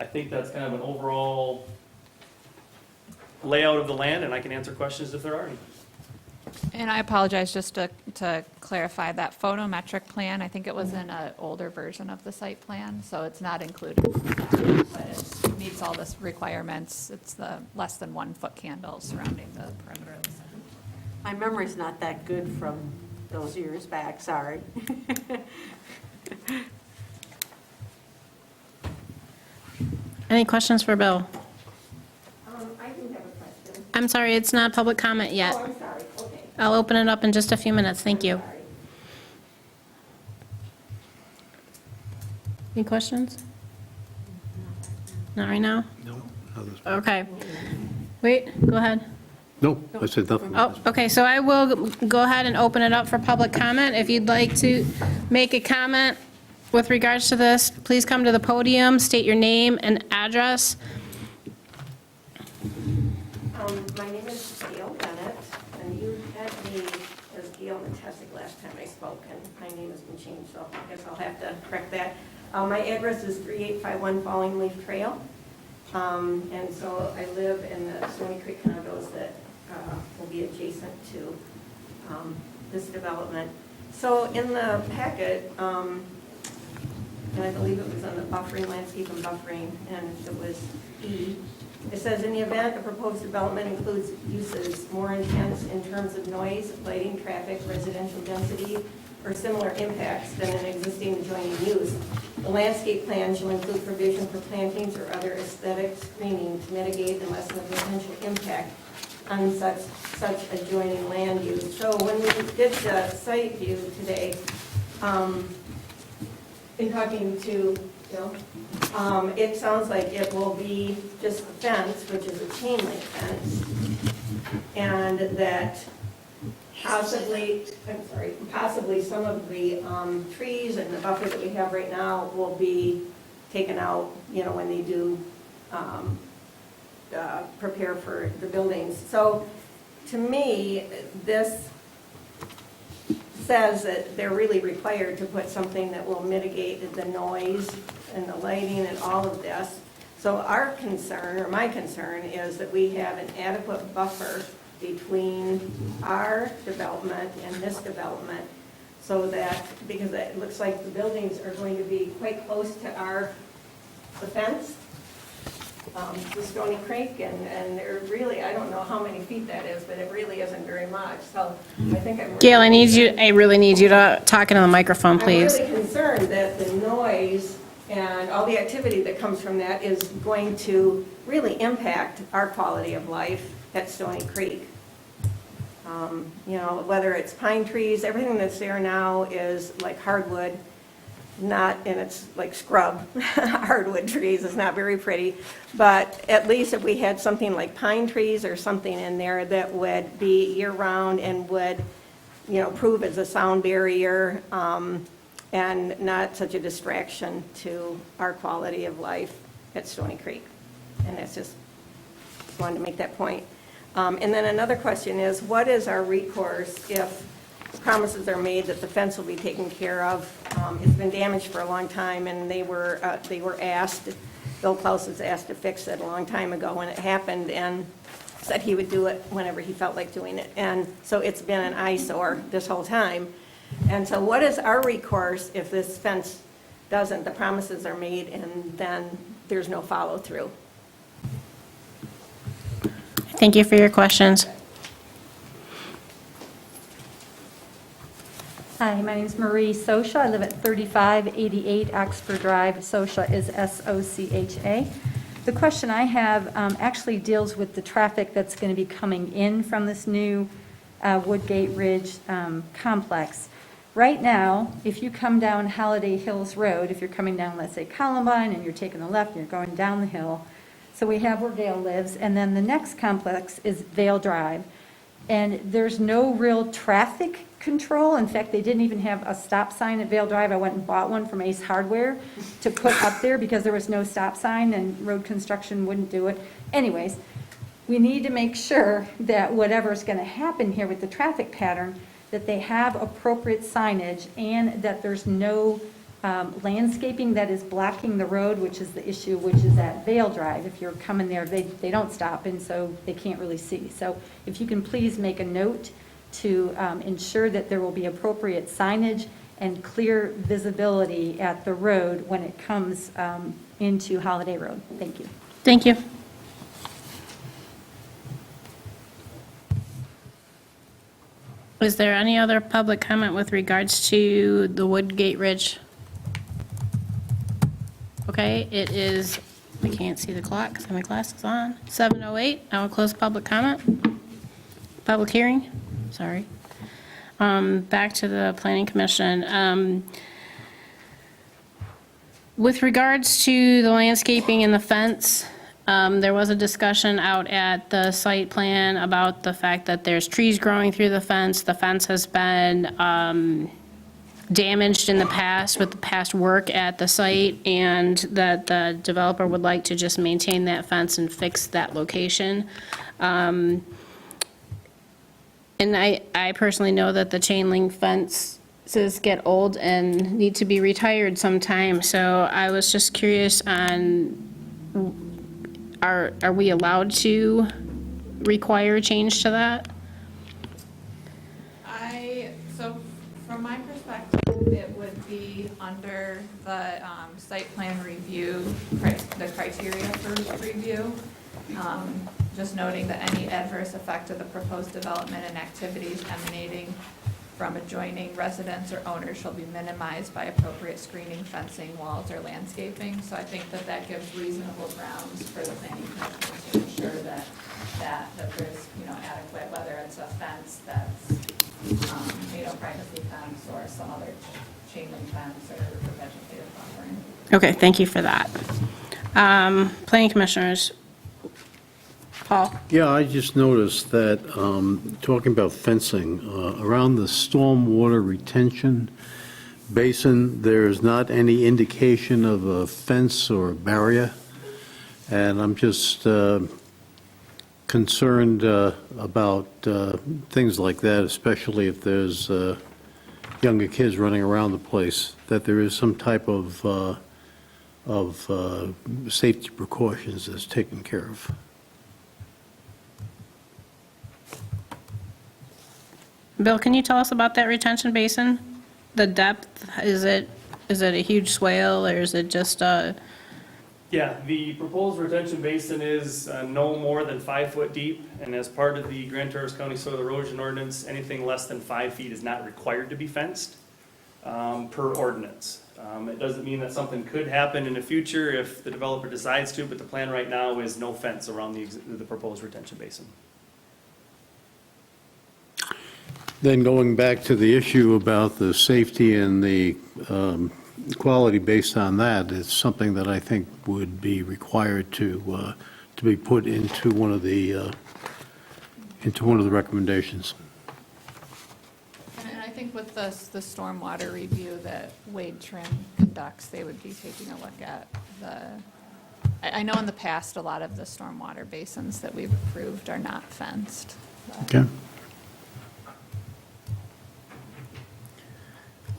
I think that's kind of an overall layout of the land, and I can answer questions if there are any. And I apologize, just to clarify, that photometric plan, I think it was in an older version of the site plan, so it's not included. But it meets all the requirements. It's the less than 1 foot candles surrounding the perimeter of the site. My memory's not that good from those years back, sorry. Any questions for Bill? I do have a question. I'm sorry, it's not public comment yet. Oh, I'm sorry, okay. I'll open it up in just a few minutes. Thank you. Sorry. Any questions? Not right now? No, others. Okay. Wait, go ahead. No, I said nothing. Oh, okay, so I will go ahead and open it up for public comment. If you'd like to make a comment with regards to this, please come to the podium, state your name and address. My name is Gail Bennett, and you had me as Gail Matesic last time I spoke, and my name has been changed, so I guess I'll have to correct that. My address is 3851 Falling Leaf Trail, and so I live in the Stony Creek condos that will be adjacent to this development. So in the packet, and I believe it was on the buffering, landscape and buffering, and it was E. It says, in the event a proposed development includes uses more intense in terms of noise, lighting, traffic, residential density, or similar impacts than an existing adjoining use, the landscape plan shall include provision for plantings or other aesthetic screening to mitigate and lessen the potential impact on such adjoining land use. So when we did the site view today, in talking to Bill, it sounds like it will be just a fence, which is a chain link fence, and that possibly some of the trees and the buffer that we have right now will be taken out, when they do prepare for the buildings. So to me, this says that they're really required to put something that will mitigate the noise and the lighting and all of this. So our concern, or my concern, is that we have an adequate buffer between our development and this development, so that, because it looks like the buildings are going to be quite close to the fence, the Stony Creek, and they're really, I don't know how many feet that is, but it really isn't very much, so I think I'm. Gail, I really need you to talk into the microphone, please. I'm really concerned that the noise and all the activity that comes from that is going to really impact our quality of life at Stony Creek. Whether it's pine trees, everything that's there now is like hardwood, and it's like scrub hardwood trees. It's not very pretty, but at least if we had something like pine trees or something in there that would be year-round and would, prove as a sound barrier, and not such a distraction to our quality of life at Stony Creek. And that's just wanted to make that point. And then another question is, what is our recourse if promises are made that the fence will be taken care of? It's been damaged for a long time, and they were asked, Bill Klaus was asked to fix it a long time ago when it happened, and said he would do it whenever he felt like doing it. And so it's been an eyesore this whole time. And so what is our recourse if this fence doesn't, the promises are made, and then there's no follow-through? Thank you for your questions. Hi, my name is Marie Socha. I live at 3588 Oxford Drive. Socha is S-O-C-H-A. The question I have actually deals with the traffic that's going to be coming in from this new Woodgate Ridge complex. Right now, if you come down Holiday Hills Road, if you're coming down, let's say Columbine, and you're taking the left and you're going down the hill, so we have where Gail lives, and then the next complex is Vale Drive. And there's no real traffic control. In fact, they didn't even have a stop sign at Vale Drive. I went and bought one from Ace Hardware to put up there because there was no stop sign and road construction wouldn't do it. Anyways, we need to make sure that whatever's going to happen here with the traffic pattern, that they have appropriate signage and that there's no landscaping that is blocking the road, which is the issue, which is at Vale Drive. If you're coming there, they don't stop, and so they can't really see. So if you can please make a note to ensure that there will be appropriate signage and clear visibility at the road when it comes into Holiday Road. Thank you. Thank you. Is there any other public comment with regards to the Woodgate Ridge? Okay, it is, I can't see the clock because I have my glasses on, 7:08. I will close public comment. Public hearing, sorry. Back to the Planning Commission. With regards to the landscaping and the fence, there was a discussion out at the site plan about the fact that there's trees growing through the fence. The fence has been damaged in the past with the past work at the site, and that the developer would like to just maintain that fence and fix that location. And I personally know that the chain link fences get old and need to be retired sometime, so I was just curious on, are we allowed to require a change to that? So from my perspective, it would be under the site plan review, the criteria for review. Just noting that any adverse effect of the proposed development and activities emanating from adjoining residents or owners shall be minimized by appropriate screening, fencing, walls, or landscaping. So I think that that gives reasonable grounds for the planning commission to ensure that there's, you know, adequate, whether it's a fence that's, you know, privacy fence or some other chain link fence or vegetative buffering. Okay, thank you for that. Planning commissioners, Paul? Yeah, I just noticed that, talking about fencing, around the stormwater retention basin, there's not any indication of a fence or a barrier, and I'm just concerned about things like that, especially if there's younger kids running around the place, that there is some type of safety precautions that's taken care of. Bill, can you tell us about that retention basin? The depth, is it a huge swale, or is it just a, Yeah, the proposed retention basin is no more than 5 foot deep, and as part of the Grand Traverse County Soil Erosion Ordinance, anything less than 5 feet is not required to be fenced per ordinance. It doesn't mean that something could happen in the future if the developer decides to, but the plan right now is no fence around the proposed retention basin. Then going back to the issue about the safety and the quality based on that, it's something that I think would be required to be put into one of the recommendations. And I think with the stormwater review that Wade Trim conducts, they would be taking a look at I know in the past, a lot of the stormwater basins that we've approved are not fenced. Okay?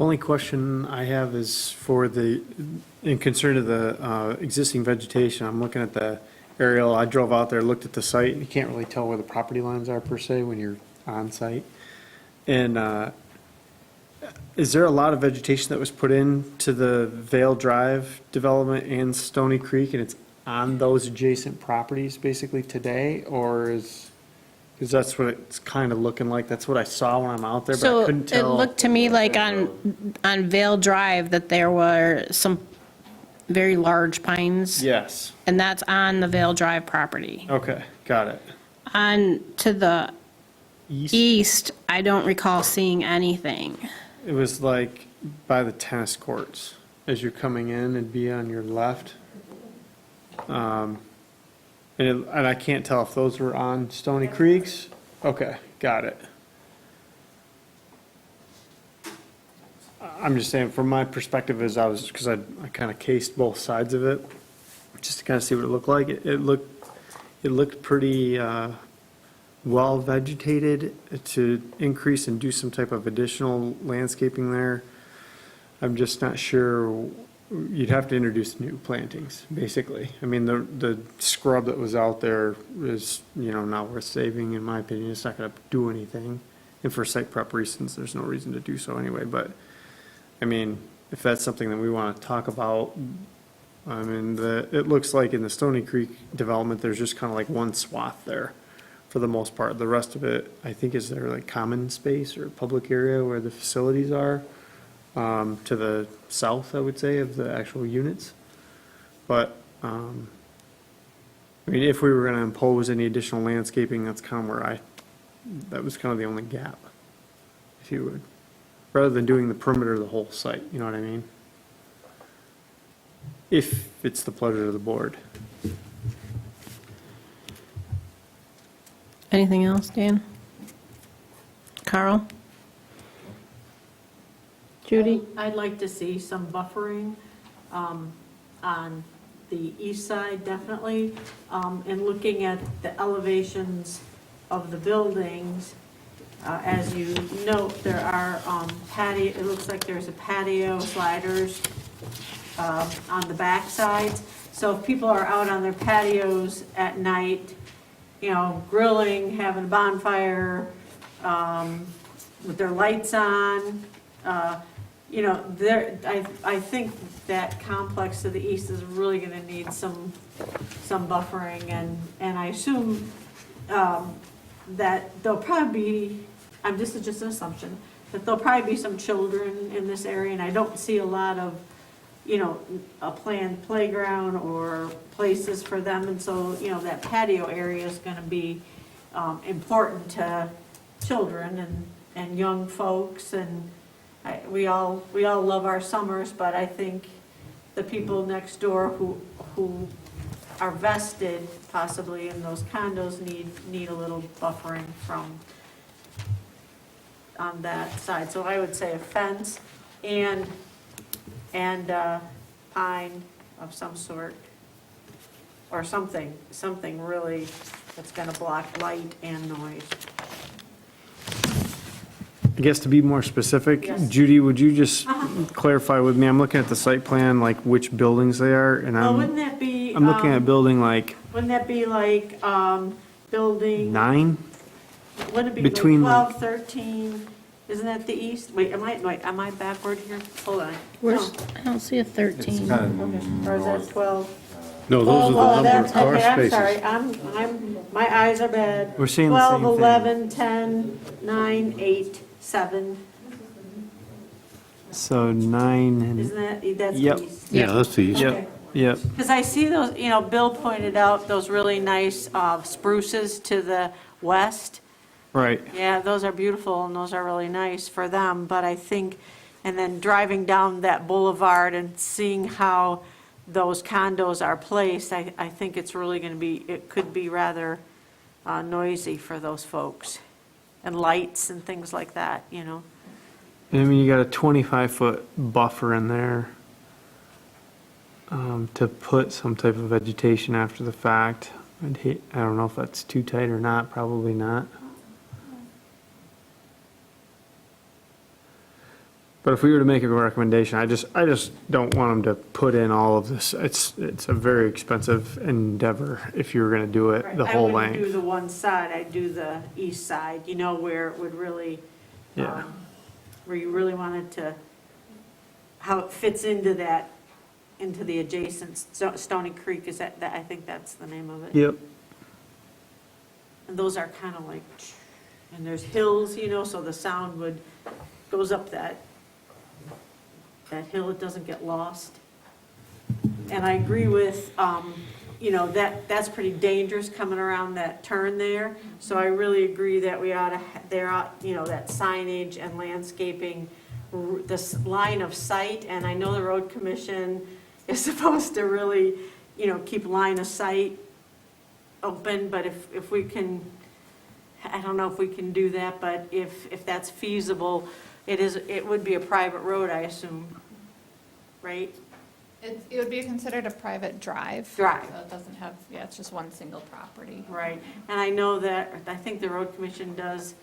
Only question I have is for in concern of the existing vegetation. I'm looking at the aerial. I drove out there, looked at the site, and you can't really tell where the property lines are per se when you're on site. And is there a lot of vegetation that was put into the Vale Drive development and Stony Creek, and it's on those adjacent properties basically today, or is? Because that's what it's kind of looking like. That's what I saw when I'm out there, but I so couldn't it tell. looked to me like on Vale Drive that there were some very large pines, Yes. and that's on the Vale Drive property. Okay, got it. On to the East, east, I don't recall seeing anything. it was like by the tennis courts. As you're coming in, it'd be on your left. And I can't tell if those were on Stony Creeks. Okay, got it. I'm just saying, from my perspective, because I kind of cased both sides of it, just to kind of see what it looked like. It looked pretty well vegetated to increase and do some type of additional landscaping there. I'm just not sure. You'd have to introduce new plantings, basically. I mean, the scrub that was out there is, not worth saving, in my opinion. It's not gonna do anything. And for site prep reasons, there's no reason to do so anyway. But, I mean, if that's something that we wanna talk about, I mean, it looks like in the Stony Creek development, there's just kind of like one swath there for the most part. The rest of it, I think, is there like common space or public area where the facilities are? To the south, I would say, of the actual units. But, I mean, if we were going to impose any additional landscaping, that's kind of where that was kind of the only gap, if you would. Rather than doing the perimeter of the whole site, you know what I mean? If it's the pleasure of the board. Anything else, Dan? Carl? Judy? I'd like to see some buffering on the east side, definitely. And looking at the elevations of the buildings, as you note, there are patio, it looks like there's a patio sliders on the back sides. So if people are out on their patios at night, grilling, having a bonfire, with their lights on, I think that complex to the east is really gonna need some buffering, and I assume that there'll probably be, this is just an assumption, that there'll probably be some children in this area, and I don't see a lot of, a planned playground or places for them, and so, that patio area is gonna be important to children and young folks, and we all love our summers, but I think the people next door who are vested possibly in those condos need a little buffering from on that side. So I would say a fence and pine of some sort, or something really that's gonna block light and noise. I guess to be more specific, Yes. Judy, would you just clarify with me? I'm looking at the site plan, like which buildings they are, and Well, wouldn't that be? I'm looking at building like Wouldn't that be like, building, 9? wouldn't it be like between the- 12, 13? Isn't that the east? Wait, am I backward here? Hold on. Where's, No. I don't see a 13. Okay, or is that 12? No, those are Oh, the number of that's, car okay, I'm spaces. sorry, my eyes are bad. We're seeing the 12, same thing. 11, 10, 9, 8, 7, So 9 and, isn't that, that's Yep. the east? Yeah, that's the east. yep, yep. Because I see those, Bill pointed out those really nice spruces to the west. Right. Yeah, those are beautiful and those are really nice for them, but I think, and then driving down that boulevard and seeing how those condos are placed, I think it's really going to be, it could be rather noisy for those folks. And lights and things like that, I mean, you got a 25-foot buffer in there to put some type of vegetation after the fact. I don't know if that's too tight or not, probably not. But if we were to make a recommendation, I just don't want them to put in all of this. It's a very expensive endeavor if you were gonna do it the whole I wouldn't do length. the one side, I'd do the east side, where it would really, Yeah. where you really wanted to, how it fits into that, into the adjacent Stony Creek, is that, I think that's the name of it. Yep. And those are kind of like, and there's hills, so the sound goes up that hill, it doesn't get lost. And I agree with, that's pretty dangerous coming around that turn there. So I really agree that we ought to, that signage and landscaping, this line of sight, and I know the road commission is supposed to really, keep line of sight open, but if we can, I don't know if we can do that, but if that's feasible, it would be a private road, I assume, right? It would be considered a private drive. Drive. So it doesn't have, it's just one single property. Right, and I know that, I think the road commission does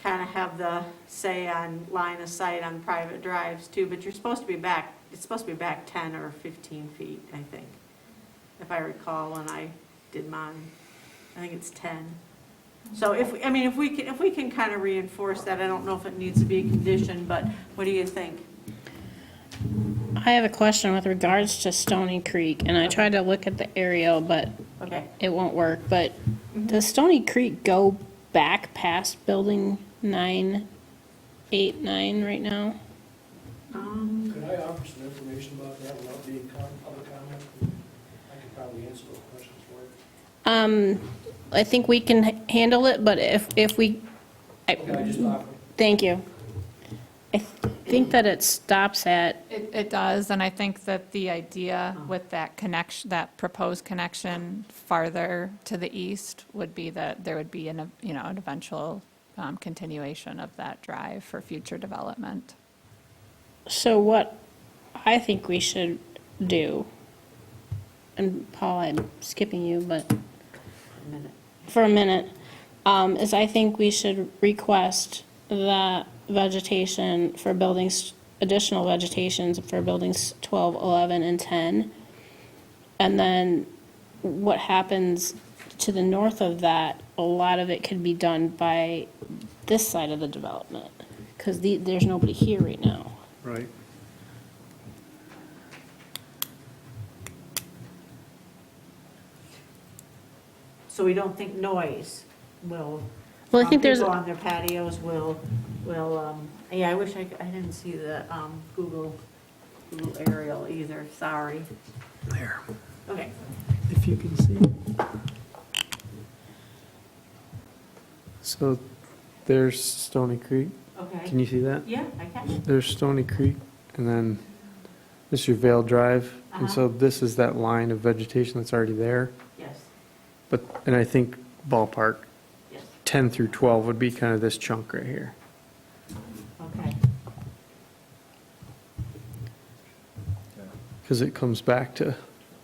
kind of have the say on line of sight on private drives too, but it's supposed to be back 10 or 15 feet, I think, if I recall when I did mine. I think it's 10. So if we can kind of reinforce that, I don't know if it needs to be a condition, but what do you think? I have a question with regards to Stony Creek, and I tried to look at the aerial, but Okay. it won't work. But does Stony Creek go back past building 989 right now? Could I offer some information about that without being public comment? I could probably answer those questions for you. I think we can handle it, but if we, Can I just offer? thank you. I think that it stops at, It does, and I think that the idea with that connection, that proposed connection farther to the east would be that there would be an eventual continuation of that drive for future development. so what I think we should do, and Paul, I'm skipping you, but for a minute, is I think we should request that vegetation for buildings, additional vegetations for buildings 12, 11, and 10. And then what happens to the north of that, a lot of it could be done by this side of the development, because there's nobody here right now. Right. So we don't think noise will, Well, I think there's, People on their patios will, yeah, I wish I didn't see the Google aerial either, sorry. There, Okay. if you can see. So there's Stony Creek. Okay. Can you see that? Yeah, I can. There's Stony Creek, and then this is your Vale Drive. And so this is that line of vegetation that's already there. Yes, But, and I think ballpark, yes, 10 through 12 would be kind of this chunk right here. okay. Because it comes back to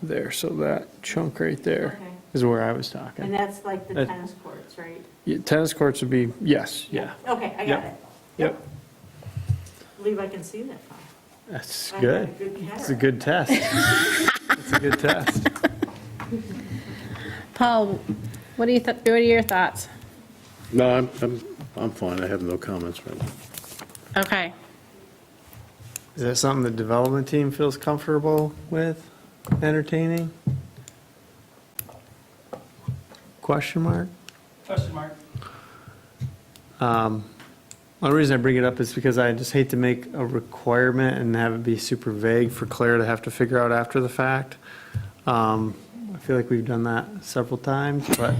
there, so that chunk right there Okay. is where I was And talking. that's like the That- tennis courts, right? Yeah, tennis courts would be, yes, yeah. Okay, I got Yep. it. Yep, Believe I can see that far. that's I good. have a good It's a good test. It's a good test. Paul, what are your thoughts? No, I'm fine, I have no comments right now. Okay. Is that something the development team feels comfortable with entertaining? Question mark? Question mark? One reason I bring it up is because I just hate to make a requirement and have it be super vague for Claire to have to figure out after the fact. I feel like we've done that several times, but,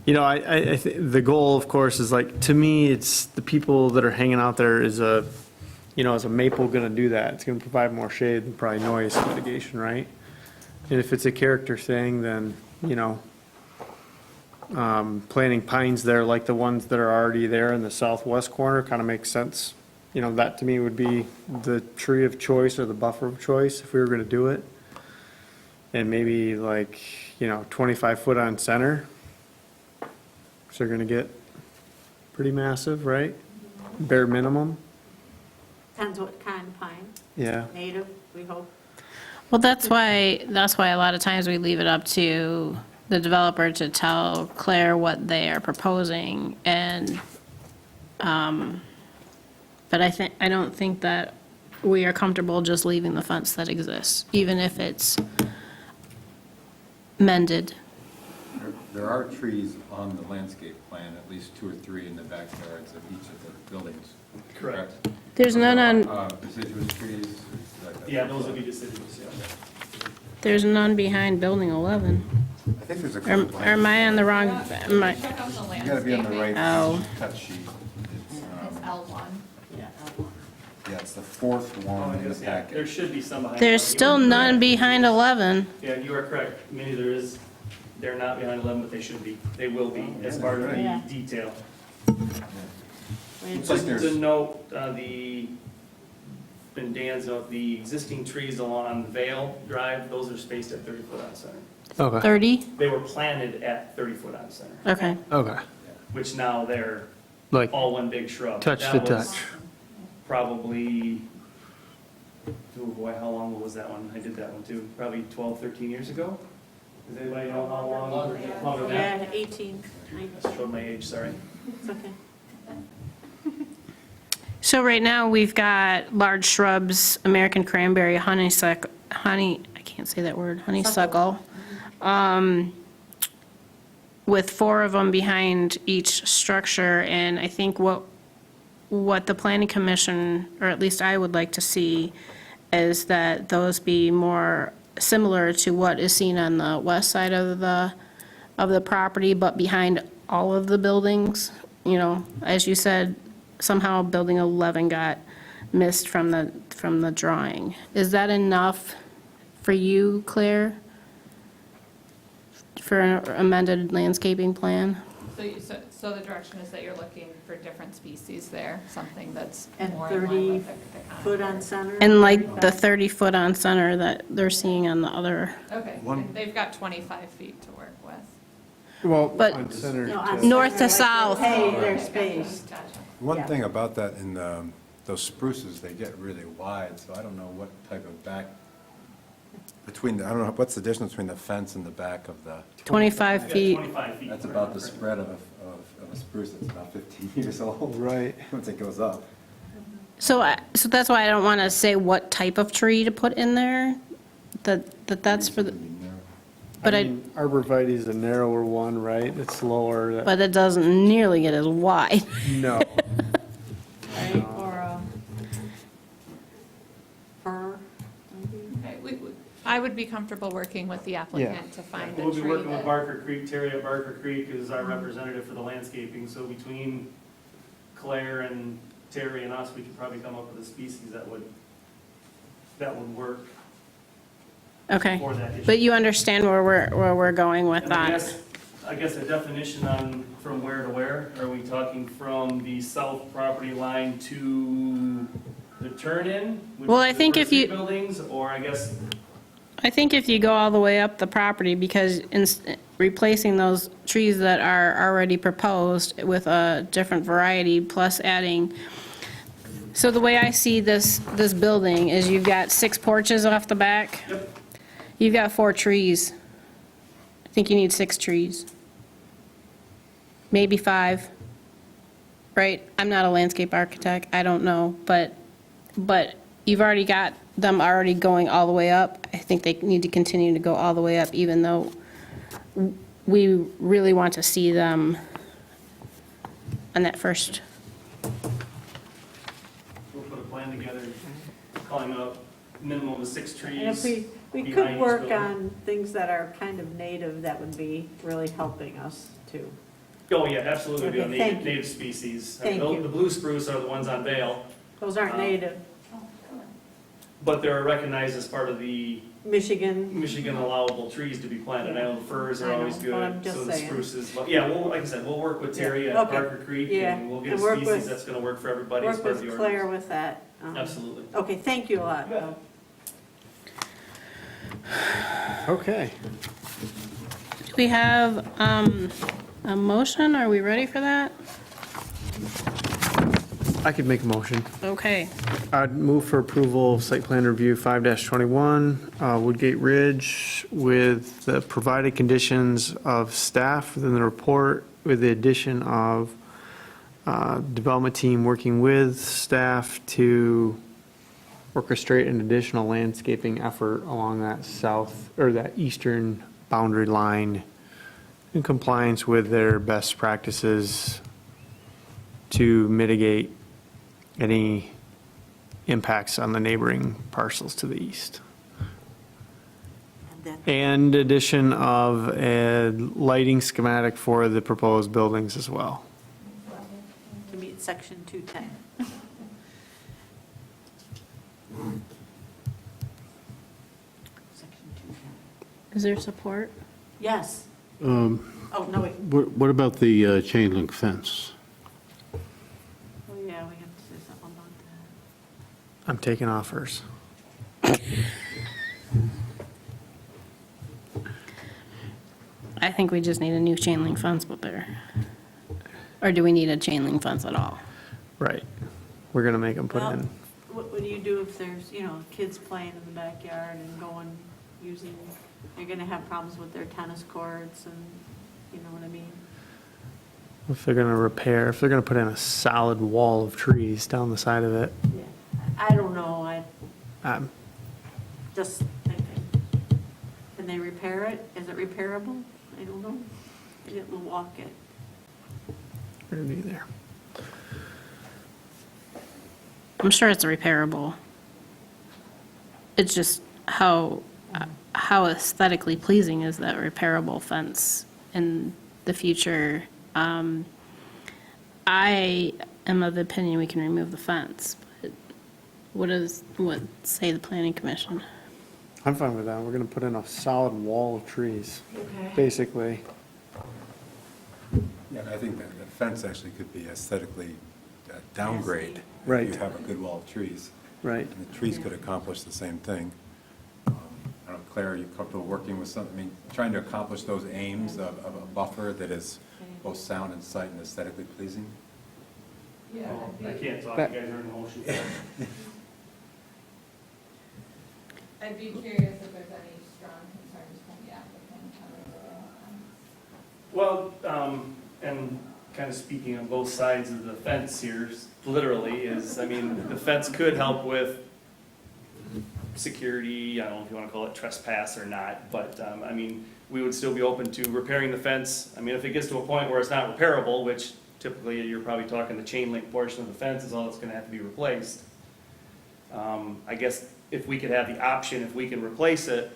you know, the goal, of course, is like, to me, it's the people that are hanging out there is you know, is a maple gonna do that? It's gonna provide more shade than probably noise mitigation, right? And if it's a character thing, then, you know, planting pines there like the ones that are already there in the southwest corner kind of makes sense. You know, that to me would be the tree of choice or the buffer of choice if we were gonna do it. And maybe like, you know, 25 foot on center. So they're gonna get pretty massive, right? Bare minimum, Depends what kind of pine, yeah. native, we hope. Well, that's why a lot of times we leave it up to the developer to tell Claire what they are proposing, and, but I don't think that we are comfortable just leaving the fence that exists, even if it's mended. There are trees on the landscape plan, at least 2 or 3 in the backyards of each of the buildings. Correct. There's none on, Deciduous trees. Yeah, those would be deciduous, yeah. there's none behind Building 11. I think there's a Or couple. am I on the wrong, am I? Check out the You gotta be on the landscaping. right Oh. cut sheet. It's, It's L1. Yeah, it's the 4th one in the Yeah, packet. there should be some behind. There's still none behind 11. Yeah, you are correct. Maybe there is, they're not behind 11, but they should be. They will be as part of Yeah. the detail. Looks like Just there's, to note, in Dan's note, the existing trees along Vale Drive, those are spaced at 30 foot on center. Okay, 30? They were planted at 30 foot on center, Okay. okay. which now they're Like, all one big shrub. touch That to was touch. Probably, oh boy, how long ago was that one? I did that one too, probably 12, 13 years ago? Does anybody know how long? Longer than that? Yeah, 18, I showed my age, sorry. it's okay. So right now, we've got large shrubs, American cranberry, honeysuckle, I can't say that word, honeysuckle, with 4 of them behind each structure, and I think what the planning commission, or at least I would like to see, is that those be more similar to what is seen on the west side of the property, but behind all of the buildings. You know, as you said, somehow Building 11 got missed from the drawing. Is that enough for you, Claire? For an amended landscaping plan? So the direction is that you're looking for different species there, something that's And more in line 30 with the foot contour. on center? And like the 30-foot on center that they're seeing on the other, Okay, One- and they've got 25 feet to work with. well, But- on center No, on to- North center, to like south. Hey, they're Okay, spaced. Gotcha. one Yeah. thing about that, in those spruces, they get really wide, so I don't know what type of back, I don't know, what's the distance between the fence and the back of the, 25 Yeah, feet. 25 feet. that's about the spread of a spruce that's about 15 years old. Right. Once it goes up. So that's why I don't want to say what type of tree to put in there, that's for the, But I mean, arborvitae is a narrower one, right? It's lower. But it doesn't nearly get as wide. No. Right, or a fir, maybe? Okay, I would be comfortable working with the applicant to find a We'll be tree working with that, Barker Creek. Terry at Barker Creek is our representative for the landscaping, so between Claire and Terry and us, we could probably come up with a species that would work Okay. for that issue. But you understand where we're going with And I that? guess a definition on from where to where, are we talking from the south property line to the turn-in? which Well, is I the think first if you- three buildings, or I guess, I think if you go all the way up the property, because replacing those trees that are already proposed with a different variety, plus adding, so the way I see this building is you've got 6 porches off the back. Yep. You've got 4 trees. I think you need 6 trees. Maybe 5, right? I'm not a landscape architect, I don't know, but you've already got them already going all the way up. I think they need to continue to go all the way up, even though we really want to see them on that first. we'll put a plan together, calling out minimum of 6 trees. And if we behind could each work building. on things that are kind of native, that would be really helping us too. Oh, yeah, absolutely, be Okay, on thank native, you. native species. Thank you. The blue spruce are the ones on Vale, Those aren't native. but they're recognized as part of the Michigan, Michigan allowable trees to be planted. I know the firs I are know, always but I'm good, just so the saying. spruces, but yeah, well, like I said, we'll work with Terry Yeah, at okay. Barker Creek, Yeah, and we'll get a and work species with- that's gonna work for everybody as work part of the with ordinance. Claire with that. Absolutely. Okay, thank you a lot. You bet. Okay. Do we have a motion? Are we ready for that? I could make a motion. Okay. I'd move for approval of site plan review 5-21, Woodgate Ridge, with the provided conditions of staff within the report, with the addition of development team working with staff to orchestrate an additional landscaping effort along that south, or that eastern boundary line in compliance with their best practices to mitigate any impacts on the neighboring parcels to the east. And addition of a lighting schematic for the proposed buildings as well. To meet section 210. Section 210. Is there support? Yes. Oh, no, wait. What about the chain link fence? Oh, yeah, we have to say something about that. I'm taking offers. I think we just need a new chain link fence up there. Or do we need a chain link fence at all? Right. We're going to make them put Well, in. what do you do if there's, kids playing in the backyard and using, you're gonna have problems with their tennis courts and, you know what I mean? If they're going to put in a solid wall of trees down the side of it. Yeah. I don't know, um, just thinking. Can they repair it? Is it repairable? I don't know. I didn't walk it. We're going to be there. I'm sure it's repairable. It's just how aesthetically pleasing is that repairable fence in the future? I am of the opinion we can remove the fence, but what say the planning commission? I'm fine with that. We're going to put in a solid wall of trees, Okay. basically. Yeah, I think that the fence actually could be aesthetically downgrade. Right. If you have a good wall of trees. Right. And the trees could accomplish the same thing. I don't know, Claire, are you comfortable working with trying to accomplish those aims of a buffer that is both sound and sight and aesthetically pleasing? yeah. Well, I can't talk, you guys are in motion. I'd be curious if there's any strong concerns from the applicant. Well, and kind of speaking on both sides of the fence here, literally, the fence could help with security, I don't know if you want to call it trespass or not, but, we would still be open to repairing the fence. I mean, if it gets to a point where it's not repairable, which typically you're probably talking the chain link portion of the fence is all that's gonna have to be replaced. I guess if we could have the option, if we can replace it,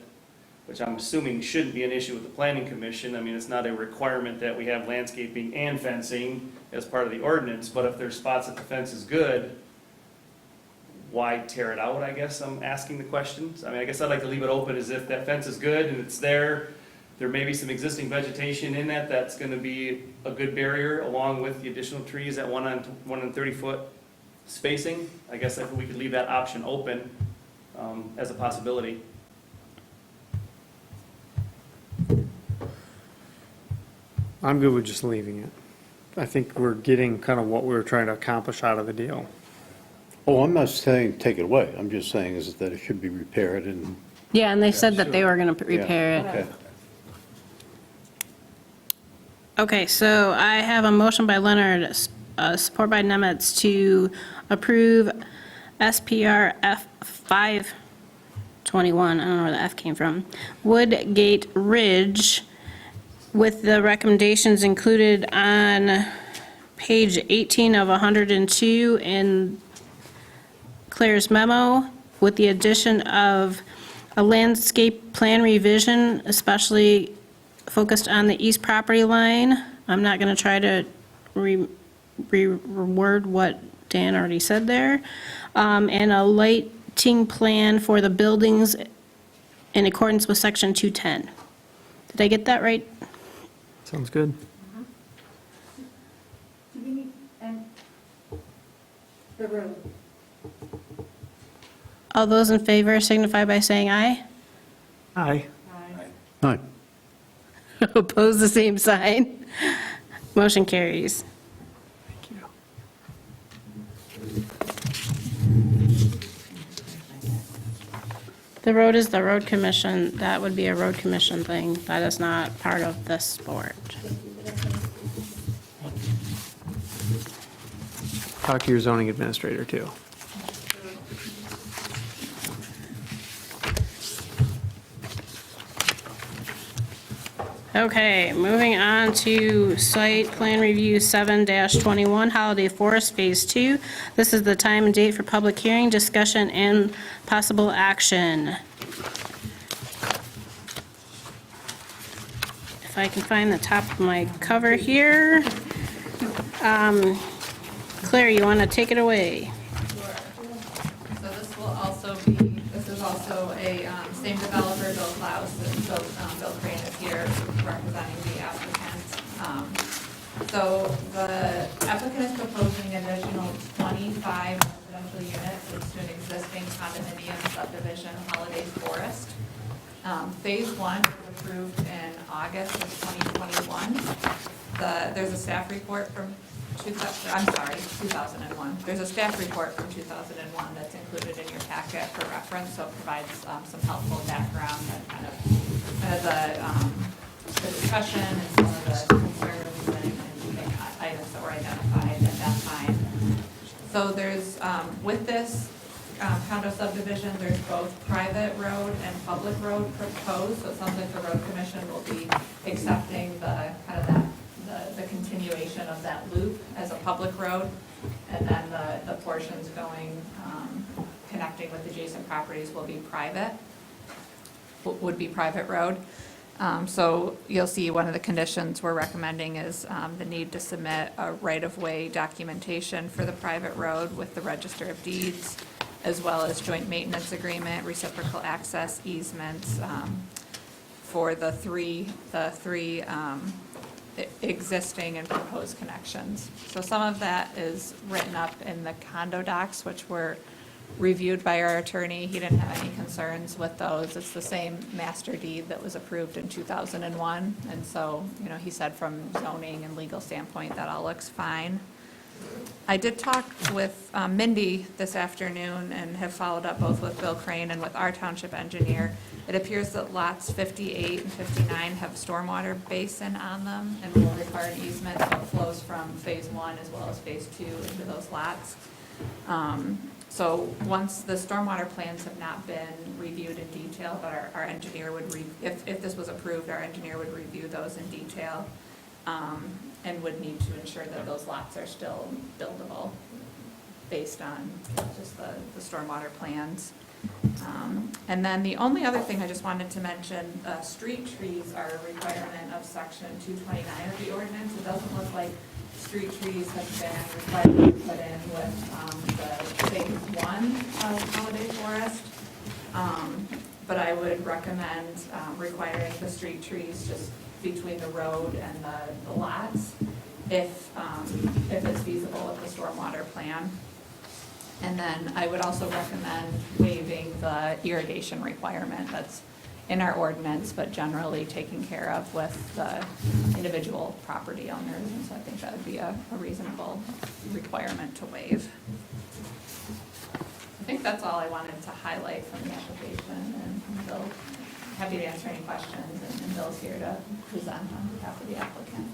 which I'm assuming shouldn't be an issue with the planning commission. I mean, it's not a requirement that we have landscaping and fencing as part of the ordinance, but if there's spots that the fence is good, why tear it out, I guess I'm asking the questions. I mean, I guess I'd like to leave it open as if that fence is good and it's there. There may be some existing vegetation in that that's gonna be a good barrier along with the additional trees at 1 on 30-foot spacing. I guess if we could leave that option open as a possibility. I'm good with just leaving it. I think we're getting kind of what we were trying to accomplish out of the deal. Oh, I'm not saying take it away. I'm just saying is that it should be repaired and, Yeah, and they said that they were going to repair it. okay. Okay, so I have a motion by Leonard, support by Nemetz to approve SPR F521, I don't know where the F came from, Woodgate Ridge, with the recommendations included on page 18 of 102 in Claire's memo, with the addition of a landscape plan revision, especially focused on the east property line. I'm not going to try to reword what Dan already said there. And a lighting plan for the buildings in accordance with section 210. Did I get that right? Sounds good. The road. All those in favor signify by saying aye. Aye. Hi. Oppose the same sign. Motion carries. Thank you. The road is the road commission. That would be a road commission thing. That is not part of this sport. Talk to your zoning administrator, too. Okay, moving on to site plan review 7-21, Holiday Forest Phase 2. This is the time and date for public hearing, discussion, and possible action. If I can find the top of my cover here. Claire, you want to take it away? So this will also be, this is also a same developer, Bill Klaus, and so Bill Crane is here representing the applicant. So the applicant is proposing an additional 25 residential units into an existing condominium subdivision, Holiday Forest. Phase 1 was approved in August of 2021. There's a staff report from 2001. There's a staff report from 2001 that's included in your packet for reference, so it provides some helpful background and kind of the discussion and some of the concerns and items that were identified at that time. So there's, with this condo subdivision, there's both private road and public road proposed, so it sounds like the road commission will be accepting the kind of the continuation of that loop as a public road, and then the portions going, connecting with adjacent properties will be private, would be private road. So you'll see one of the conditions we're recommending is the need to submit a right-of-way documentation for the private road with the Register of Deeds, as well as joint maintenance agreement, reciprocal access easements for the three existing and proposed connections. So some of that is written up in the condo docs, which were reviewed by our attorney. He didn't have any concerns with those. It's the same master deed that was approved in 2001. And so, he said from zoning and legal standpoint, that all looks fine. I did talk with Mindy this afternoon and have followed up both with Bill Crane and with our township engineer. It appears that lots 58 and 59 have stormwater basin on them and will require an easement, so it flows from phase 1 as well as phase 2 into those lots. So once the stormwater plans have not been reviewed in detail, but our engineer would, if this was approved, our engineer would review those in detail, and would need to ensure that those lots are still buildable based on just the stormwater plans. And then the only other thing I just wanted to mention, street trees are a requirement of section 229 of the ordinance. It doesn't look like street trees have been required to be put in with the phase one of Holiday Forest. But I would recommend requiring the street trees just between the road and the lots if it's feasible with the stormwater plan. And then I would also recommend waiving the irrigation requirement that's in our ordinance, but generally taken care of with the individual property owners. And so I think that would be a reasonable requirement to waive. I think that's all I wanted to highlight from the application, and Bill, happy to answer any questions, and Bill's here to present on behalf of the applicant.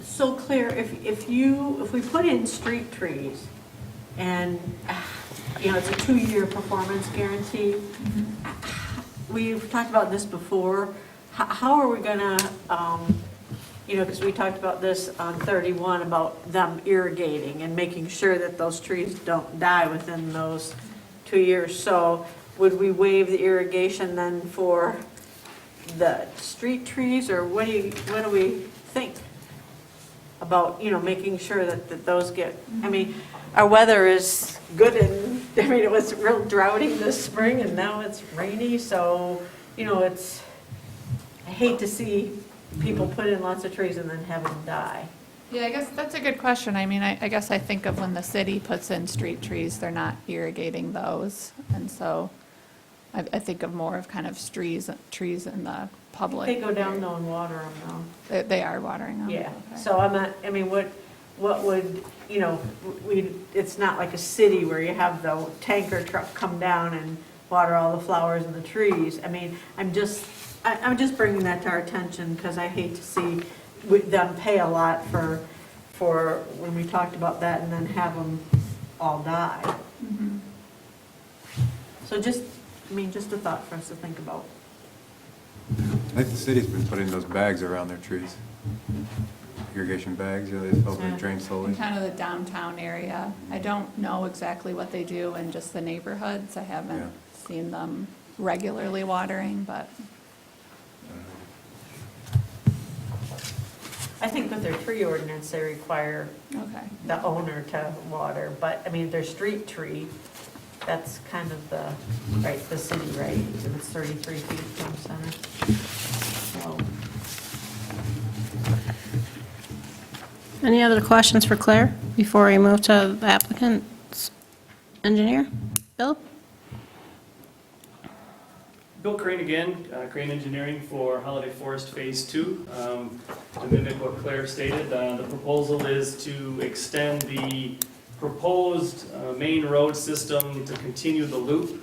So Claire, if we put in street trees and, it's a 2-year performance guarantee, we've talked about this before, how are we gonna, because we talked about this on 31 about them irrigating and making sure that those trees don't die within those 2 years. So would we waive the irrigation then for the street trees, or what do we think about, making sure that those get, our weather is good, and, it was real droughty this spring, and now it's rainy, so, I hate to see people put in lots of trees and then have them die. Yeah, I guess that's a good question. I guess I think of when the city puts in street trees, they're not irrigating those. And so I think of more of kind of trees in the public. They go down though and water them though. They are watering them. Yeah, Okay. so what would, it's not like a city where you have the tanker truck come down and water all the flowers and the trees. I'm just bringing that to our attention because I hate to see them pay a lot for when we talked about that and then have them all die. Mhm. So just a thought for us to think about. I think the city's been putting those bags around their trees. Irrigation bags, they help them drain slowly. In kind of the downtown area. I don't know exactly what they do in just the neighborhoods. I haven't Yeah. seen them regularly watering, but I think with their tree ordinance, they require okay. the owner to water, but, their street tree, that's kind of the city, right? It's 33 feet from center. So, Any other questions for Claire before we move to the applicant's engineer? Bill? Bill Crane again, Crane Engineering for Holiday Forest Phase 2. To mimic what Claire stated, the proposal is to extend the proposed main road system to continue the loop,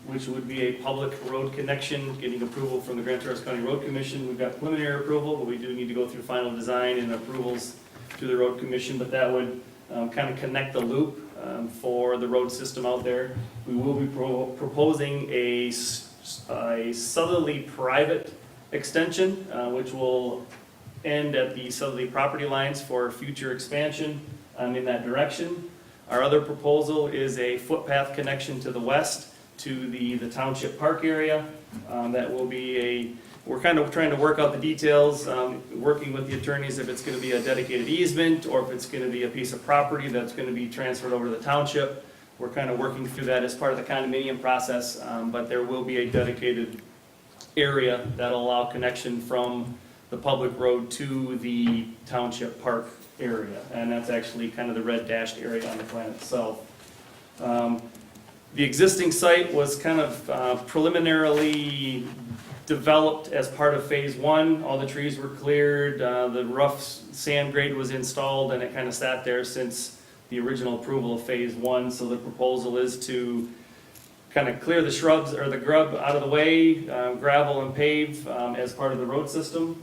which would be a public road connection, getting approval from the Grand Traverse County Road Commission. We've got preliminary approval, but we do need to go through final design and approvals to the Road Commission, but that would kind of connect the loop for the road system out there. We will be proposing a southerly private extension, which will end at the southerly property lines for future expansion in that direction. Our other proposal is a footpath connection to the west to the township park area. That will be we're kind of trying to work out the details, working with the attorneys if it's going to be a dedicated easement or if it's going to be a piece of property that's going to be transferred over to the township. We're kind of working through that as part of the condominium process, but there will be a dedicated area that'll allow connection from the public road to the township park area. And that's actually kind of the red dashed area on the plan itself. The existing site was kind of preliminarily developed as part of Phase 1. All the trees were cleared, the rough sand grade was installed, and it kind of sat there since the original approval of Phase 1. So the proposal is to kind of clear the shrubs or the grub out of the way, gravel and pave as part of the road system.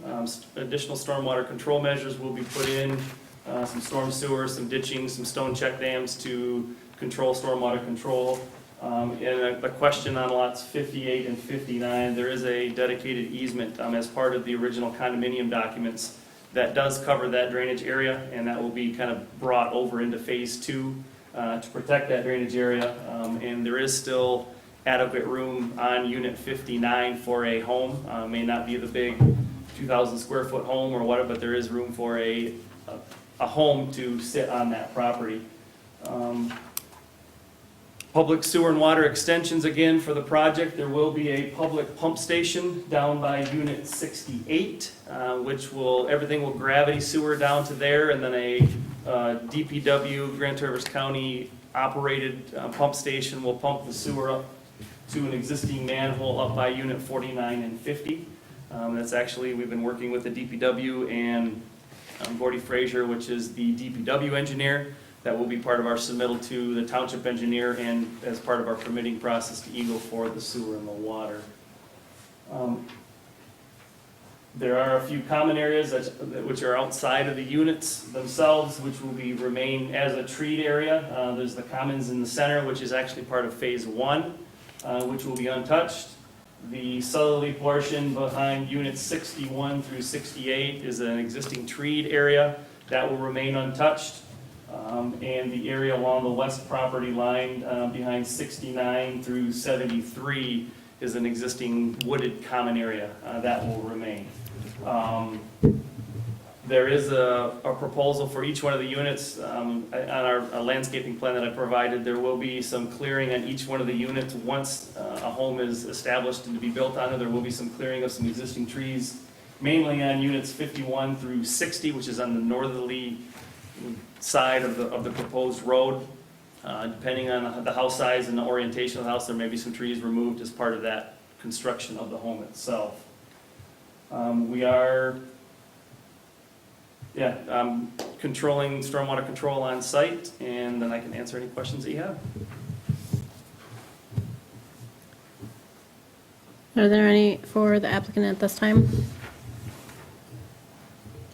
Additional stormwater control measures will be put in some storm sewer, some ditching, some stone check dams to control stormwater control. And a question on lots 58 and 59, there is a dedicated easement as part of the original condominium documents that does cover that drainage area, and that will be kind of brought over into Phase 2 to protect that drainage area. And there is still adequate room on Unit 59 for a home. May not be the big 2,000 square foot home or whatever, but there is room for a home to sit on that property. Public sewer and water extensions again for the project. There will be a public pump station down by Unit 68, which everything will gravity sewer down to there, and then a DPW, Grand Traverse County operated pump station will pump the sewer up to an existing manhole up by Unit 49 and 50. That's actually, we've been working with the DPW and Gordy Frazier, which is the DPW engineer. That will be part of our submittal to the township engineer and as part of our permitting process to Eagle for the sewer and the water. There are a few common areas which are outside of the units themselves, which will remain as a treat area. There's the commons in the center, which is actually part of Phase 1, which will be untouched. The southerly portion behind units 61 through 68 is an existing treed area that will remain untouched. And the area along the west property line behind 69 through 73 is an existing wooded common area that will remain. There is a proposal for each one of the units on our landscaping plan that I provided. There will be some clearing on each one of the units. Once a home is established and to be built on it, there will be some clearing of some existing trees, mainly on units 51 through 60, which is on the northerly side of the proposed road. Depending on the house size and the orientation of the house, there may be some trees removed as part of that construction of the home itself. We are controlling stormwater control on site, and then I can answer any questions that you have. Are there any for the applicant at this time?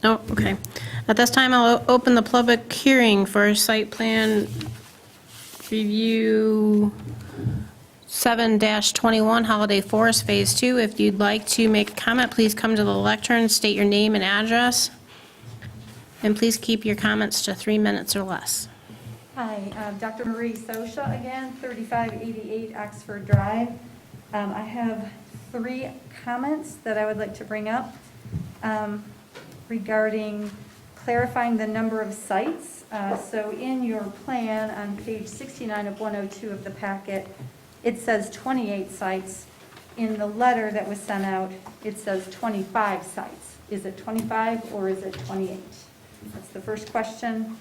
No, okay. At this time, I'll open the public hearing for site plan review 7-21 Holiday Forest Phase 2. If you'd like to make a comment, please come to the lectern, state your name and address, and please keep your comments to 3 minutes or less. Hi, Dr. Marie Sosha again, 3588 Oxford Drive. I have 3 comments that I would like to bring up regarding clarifying the number of sites. So in your plan on page 69 of 102 of the packet, it says 28 sites. In the letter that was sent out, it says 25 sites. Is it 25 or is it 28? That's the first question.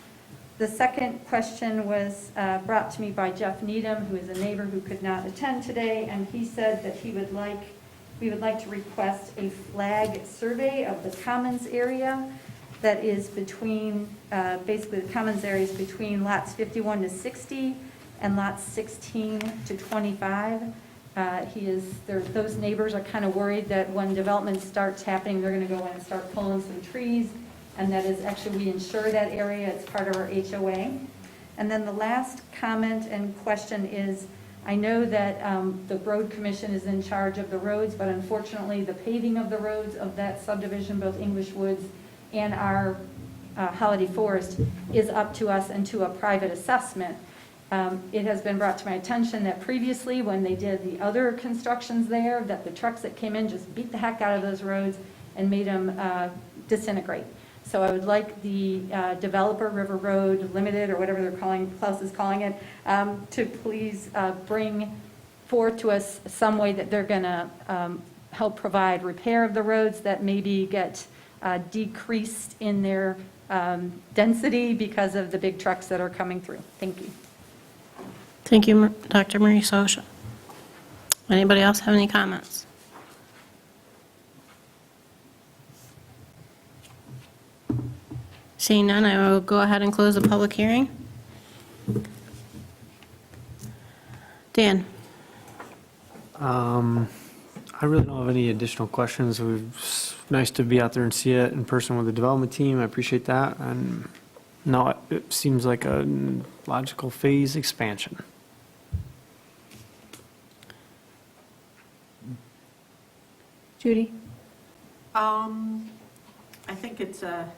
The second question was brought to me by Jeff Needham, who is a neighbor who could not attend today, and he said that we would like to request a flag survey of the commons area that is between, basically the commons area is between lots 51 to 60 and lots 16 to 25. Those neighbors are kind of worried that when development starts happening, they're going to go in and start pulling some trees, and that is actually, we insure that area, it's part of our HOA. And then the last comment and question is, I know that the road commission is in charge of the roads, but unfortunately, the paving of the roads of that subdivision, both English Woods and our Holiday Forest, is up to us and to a private assessment. It has been brought to my attention that previously, when they did the other constructions there, that the trucks that came in just beat the heck out of those roads and made them disintegrate. So I would like the developer, River Road Limited, or whatever they're calling, Klaus is calling it, to please bring forth to us some way that they're going to help provide repair of the roads that maybe get decreased in their density because of the big trucks that are coming through. Thank you. Thank you, Dr. Marie Sosha. Anybody else have any comments? Seeing none, I will go ahead and close the public hearing. Dan? I really don't have any additional questions. It's nice to be out there and see it in person with the development team. I appreciate that. And No, it seems like a logical phase expansion. Judy? I think it's a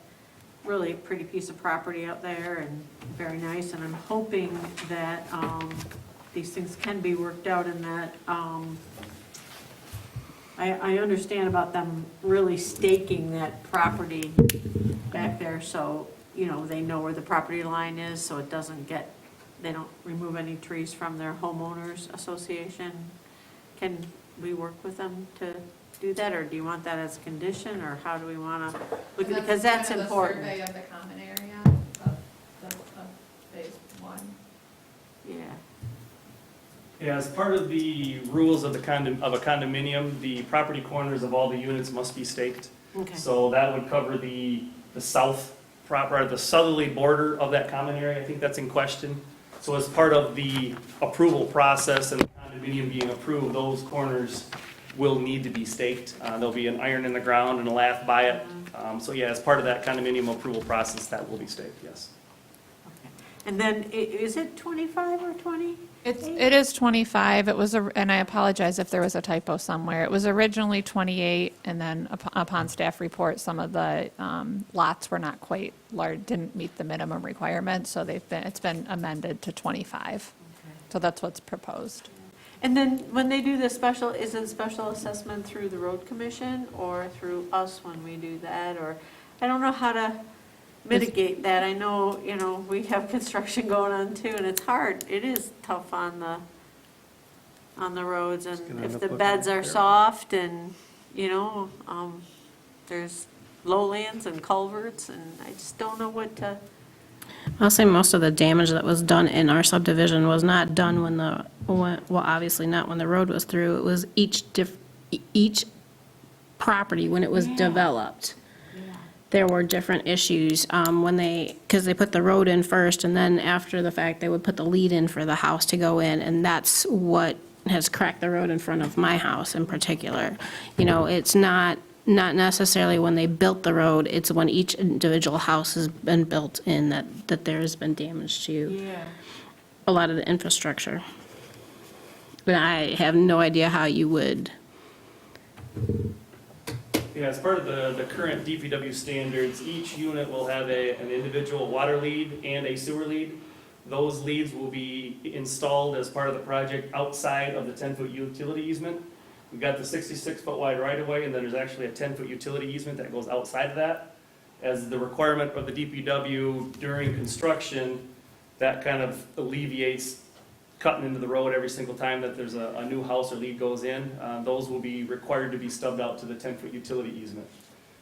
really pretty piece of property out there and very nice, and I'm hoping that these things can be worked out in that, I understand about them really staking that property back there, so, you know, they know where the property line is, so it doesn't get, they don't remove any trees from their homeowners association. Can we work with them to do that, or do you want that as a condition, or how do we want to look at it? Because that's kind of important. the survey of the common area of phase one. Yeah. Yeah, as part of the rules of of a condominium, the property corners of all the units must be staked. Okay. So that would cover the south proper, the southerly border of that common area. I think that's in question. So as part of the approval process and the condominium being approved, those corners will need to be staked. There'll be an iron in the ground and a lath by it. So yeah, as part of that condominium approval process, that will be staked, yes. Okay. And then, is it 25 or 20? It is 25. It was, and I apologize if there was a typo somewhere. It was originally 28, and then upon staff report, some of the lots were not quite large, didn't meet the minimum requirement, so it's been amended to 25. So that's what's proposed. And then, when they do the special, is it special assessment through the road commission, or through us when we do that, or, I don't know how to mitigate that. I know, you know, we have construction going on too, and it's hard. It is tough on the roads, and gonna end if up the looking beds are terrible. soft and, you know, there's lowlands and culverts, and I just don't know what to, I'll say most of the damage that was done in our subdivision was not done well, obviously not when the road was through. It was each property when it was developed. There were different issues because they put the road in first, and then after the fact, they would put the lead in for the house to go in, and that's what has cracked the road in front of my house in particular. You know, it's not necessarily when they built the road, it's when each individual house has been built in that there has been damage to a lot of the infrastructure. But I have no idea how you would. Yeah, as part of the current DPW standards, each unit will have an individual water lead and a sewer lead. Those leads will be installed as part of the project outside of the 10-foot utility easement. We've got the 66-foot wide right-of-way, and then there's actually a 10-foot utility easement that goes outside of that. As the requirement of the DPW during construction, that kind of alleviates cutting into the road every single time that there's a new house or lead goes in. Those will be required to be stubbed out to the 10-foot utility easement.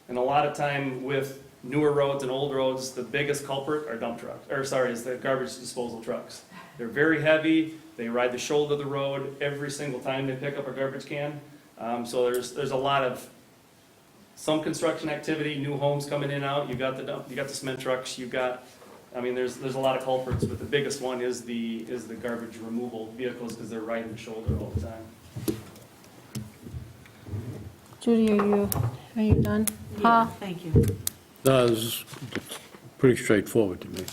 And a lot of time with newer roads and old roads, the biggest culprit are is the garbage disposal trucks. They're very heavy, they ride the shoulder of the road every single time they pick up a garbage can. So there's a lot of some construction activity, new homes coming in and out, you got the cement trucks, there's a lot of culprits, but the biggest one is the garbage removal vehicles, because they're riding the shoulder all the time. Judy, are you done? yeah, thank you. No, this is pretty straightforward to me.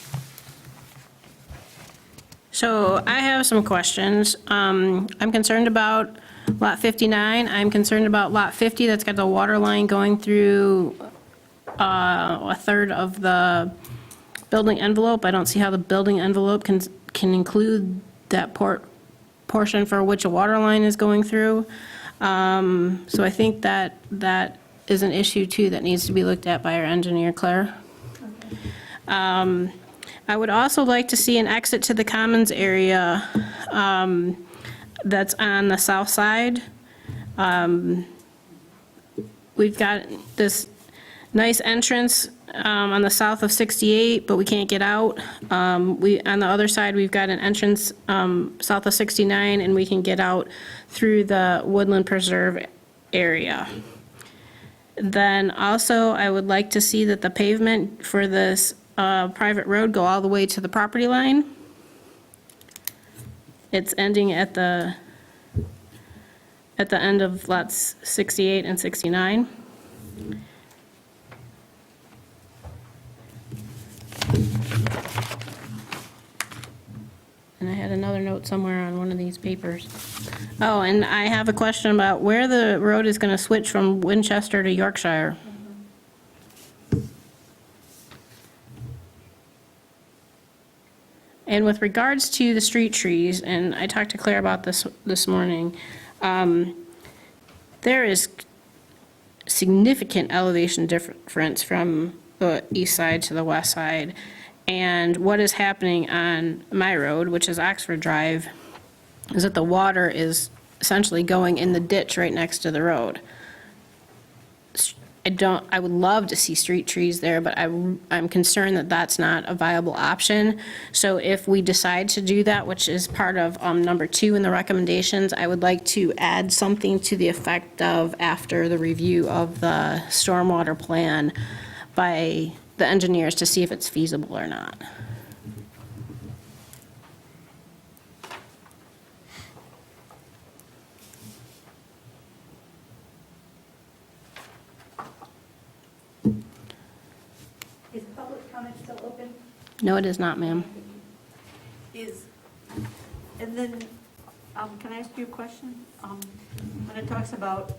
So I have some questions. I'm concerned about Lot 59. I'm concerned about Lot 50, that's got the water line going through a third of the building envelope. I don't see how the building envelope can include that portion for which a water line is going through. So I think that is an issue too that needs to be looked at by our engineer, Claire. I would also like to see an exit to the commons area that's on the south side. We've got this nice entrance on the south of 68, but we can't get out. On the other side, we've got an entrance south of 69, and we can get out through the Woodland Preserve area. Then also, I would like to see that the pavement for this private road go all the way to the property line. It's ending at the end of lots 68 and 69. another note somewhere on one of these papers. Oh, and I have a question about where the road is going to switch from Winchester to Yorkshire. And with regards to the street trees, and I talked to Claire about this morning, there is significant elevation difference from the east side to the west side. And what is happening on my road, which is Oxford Drive, is that the water is essentially going in the ditch right next to the road. I would love to see street trees there, but I'm concerned that that's not a viable option. So if we decide to do that, which is part of number 2 in the recommendations, I would like to add something to the effect of, after the review of the stormwater plan by the engineers, to see if it's feasible or not. Is public comment still open? No, it is not, ma'am. And then, can I ask you a question? When it talks about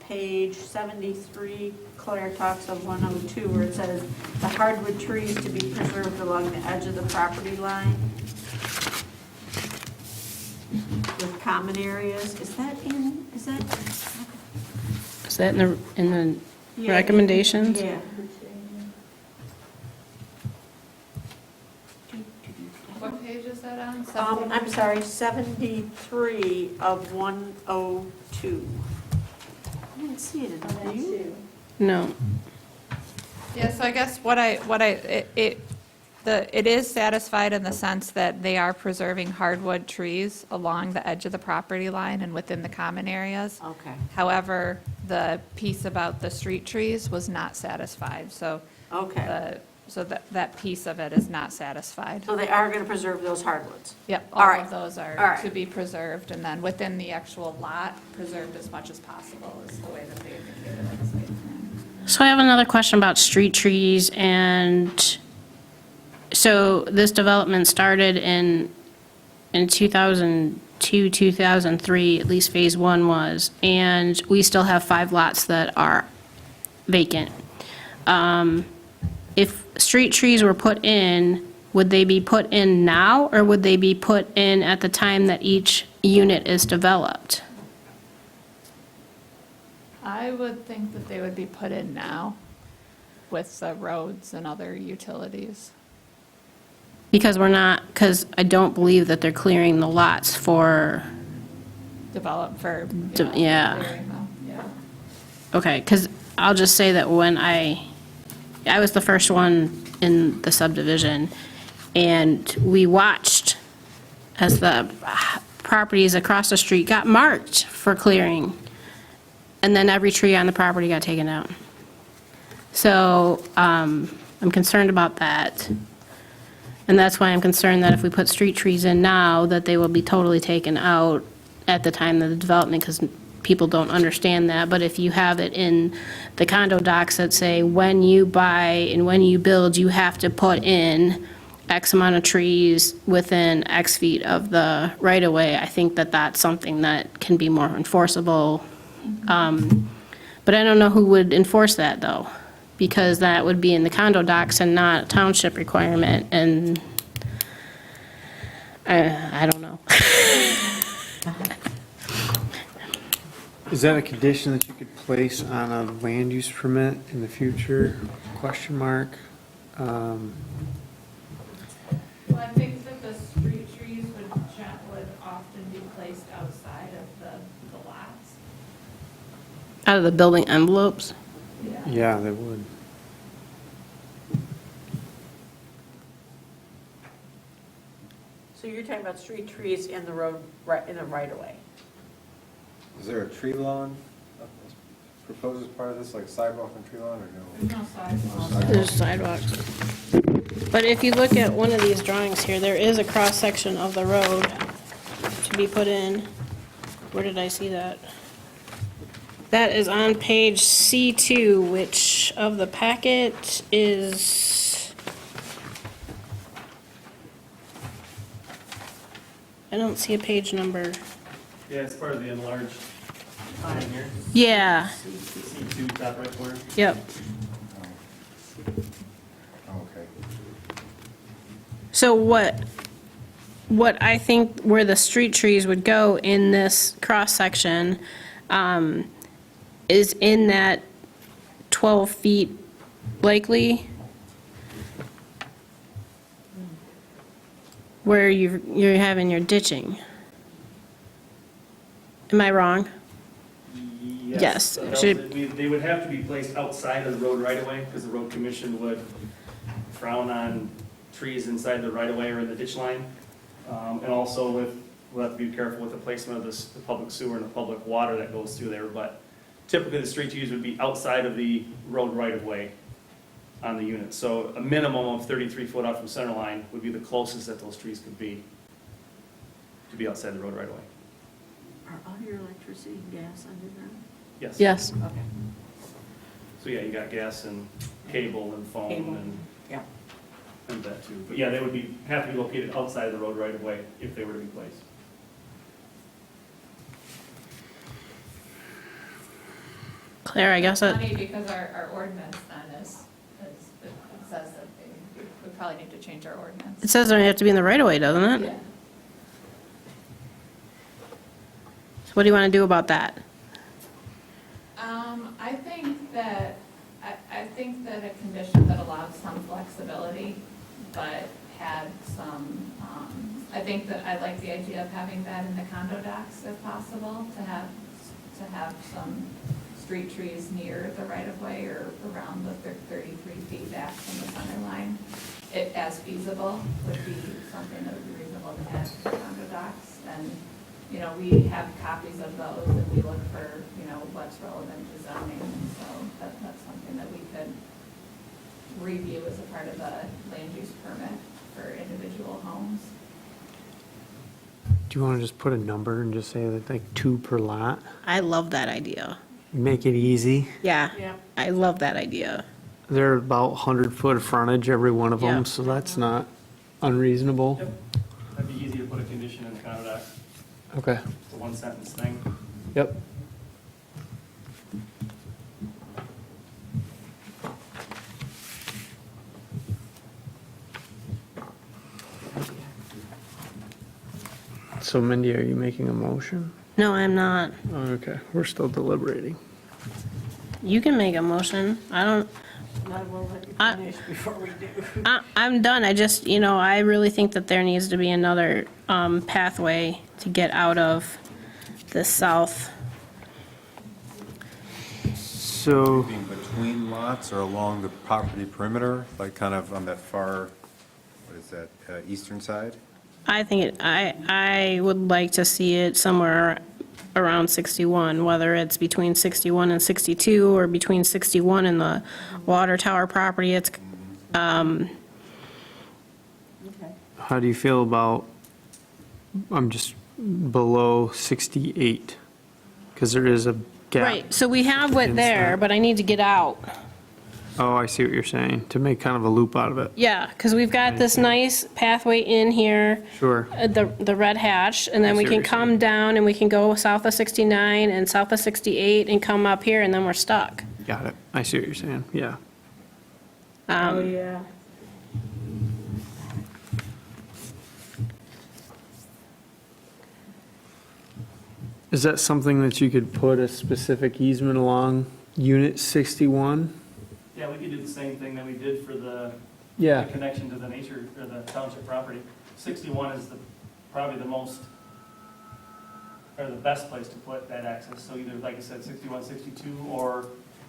page 73, Claire talks of 102, where it says, "The hardwood trees to be preserved along the edge of the property line with common areas." Is that Is that in the Yeah, recommendations? Yeah. What page is that on? I'm sorry, 73 of 102. I didn't see it in the view. No. Yeah, so I guess it is satisfied in the sense that they are preserving hardwood trees along the edge of the property line and within the common areas. Okay. However, the piece about the street trees was not satisfied, so. Okay. So that piece of it is not satisfied. So they are going to preserve those hardwoods? Yep, All all right. of those All are right. to be preserved, and then within the actual lot, preserved as much as possible is the way that they indicated in the site plan. So I have another question about street trees, and so this development started in 2002, 2003, at least phase 1 was, and we still have 5 lots that are vacant. If street trees were put in, would they be put in now, or would they be put in at the time that each unit is developed? I would think that they would be put in now with the roads and other utilities. Because I don't believe that they're clearing the lots for, Develop for. Yeah. clearing them, yeah. okay, because I'll just say that when I was the first one in the subdivision, and we watched as the properties across the street got marked for clearing, and then every tree on the property got taken out. So I'm concerned about that. And that's why I'm concerned that if we put street trees in now, that they will be totally taken out at the time of the development, because people don't understand that. But if you have it in the condo docs that say, when you buy and when you build, you have to put in X amount of trees within X feet of the right-of-way, I think that that's something that can be more enforceable. But I don't know who would enforce that, though, because that would be in the condo docs and not a township requirement, and I don't know. Is that a condition that you could place on a land use permit in the future? Question mark. Well, I think that the street trees would often be placed outside of the lots. Out of the building envelopes? Yeah, they would. So you're talking about street trees in the road, right, in the right-of-way? Is there a tree lawn proposed as part of this, like sidewalk and tree lawn, or no? No sidewalks. There's sidewalks. But if you look at one of these drawings here, there is a cross-section of the road to be put in. Where did I see that? That is on page C2, which of the packet is I don't see a page number. Yeah, it's part of the enlarged plan here. Yeah, C2, top right corner. yep. Okay. So what I think where the street trees would go in this cross-section is in that 12 feet likely, where you're having your ditching. Am I wrong? Yes, Those- should- They would have to be placed outside of the road right-of-way, because the road commission would frown on trees inside the right-of-way or in the ditch line. And also we'll have to be careful with the placement of the public sewer and the public water that goes through there, but typically the street trees would be outside of the road right-of-way on the unit. So a minimum of 33 foot out from center line would be the closest that those trees could be to be outside the road right-of-way. Are all your electricity and gas underground? Yes. Yes. Okay. So yeah, you got gas and cable and phone Cable. and Yeah. and that too. But yeah, they would have to be located outside of the road right of way if they were to be placed. Claire, I guess Funny, that, because our ordinance then it says that we probably need to change our ordinance. it says they have to be in the right-of-way, doesn't it? Yeah. So what do you want to do about that? I think that a condition that allows some flexibility, but had some, I think that I like the idea of having that in the condo docs if possible, to have some street trees near the right-of-way or around the 33 feet back from the center line. It, as feasible, would be something that would be reasonable to add to the condo docs. And, you know, we have copies of those and we look for, you know, what's relevant to zoning. And so that's something that we could review as a part of the land use permit for individual homes. Do you want to just put a number and just say that like 2 per lot? I love that idea. Make it easy. Yeah, Yeah. I love that idea. They're about 100 foot of frontage, every one of Yeah. them, so that's not unreasonable. Yep. That'd be easy to put a condition in the condo doc. Okay. It's a one sentence thing. Yep. So Mindy, are you making a motion? No, I'm not. Okay, we're still deliberating. You can make a motion. I don't, I will let you I- finish before we do. I'm done. I just, I really think that there needs to be another pathway to get out of the south. So, Being between lots or along the property perimeter, like kind of on that far, what is that, eastern side? I think I would like to see it somewhere around 61, whether it's between 61 and 62 or between 61 and the water tower property. It's, Okay. how do you feel about, I'm just below 68? Because there is a gap. right, so we have what there, but I need to get out. Oh, I see what you're saying, to make kind of a loop out of it. Yeah, because we've got this nice pathway in here, Sure. the red hatch, and then I we see what can you're come saying. down and we can go south of 69 and south of 68 and come up here, and then we're stuck. Got it. I see what you're saying, yeah. Oh, yeah. Is that something that you could put a specific easement along Unit 61? Yeah, we could do the same thing that we did for the Yeah. connection to the nature, or the township property. 61 is probably the most, or the best place to put that access. So either, like I said, 61, 62, or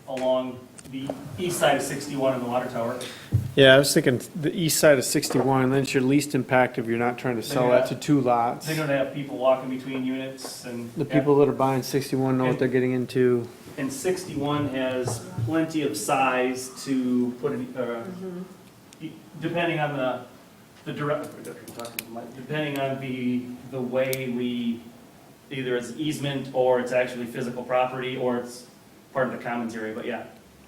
along the east side of 61 in the water tower. Yeah, I was thinking the east side of 61, and then it's your least impact if you're not trying to sell that to 2 lots. They're gonna have people walking between units and. The people that are buying 61 know what they're getting into. And 61 has plenty of size to put in, depending on the direct, depending on the way we, either it's easement, or it's actually physical property, or it's part of the commons area, but yeah,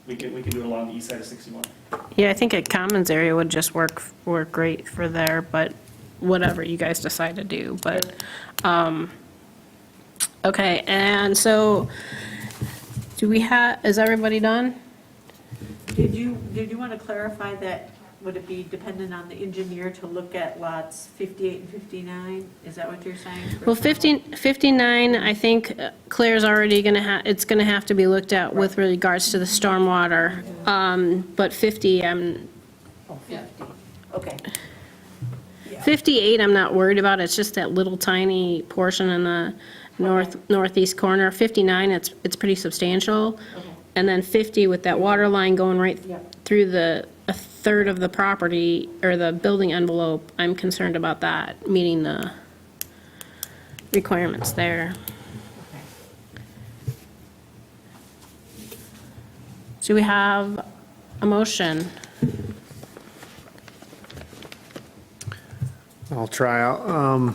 we can do it along the east side of 61. Yeah, I think a commons area would just work great for there, but whatever you guys decide to do, but, okay, and so, is everybody done? Did you want to clarify that, would it be dependent on the engineer to look at lots 58 and 59? Is that what you're saying? Well, 59, I think Claire's already going to it's going to have to be looked at with regards to the stormwater. But 50, Oh, 50, okay. 58, I'm not worried about. It's just that little tiny portion in the northeast corner. 59, it's pretty substantial. Okay. And then 50 with that water line going right Yep. through a third of the property or the building envelope, I'm concerned about that, meeting the requirements there. Do we have a motion? I'll try out.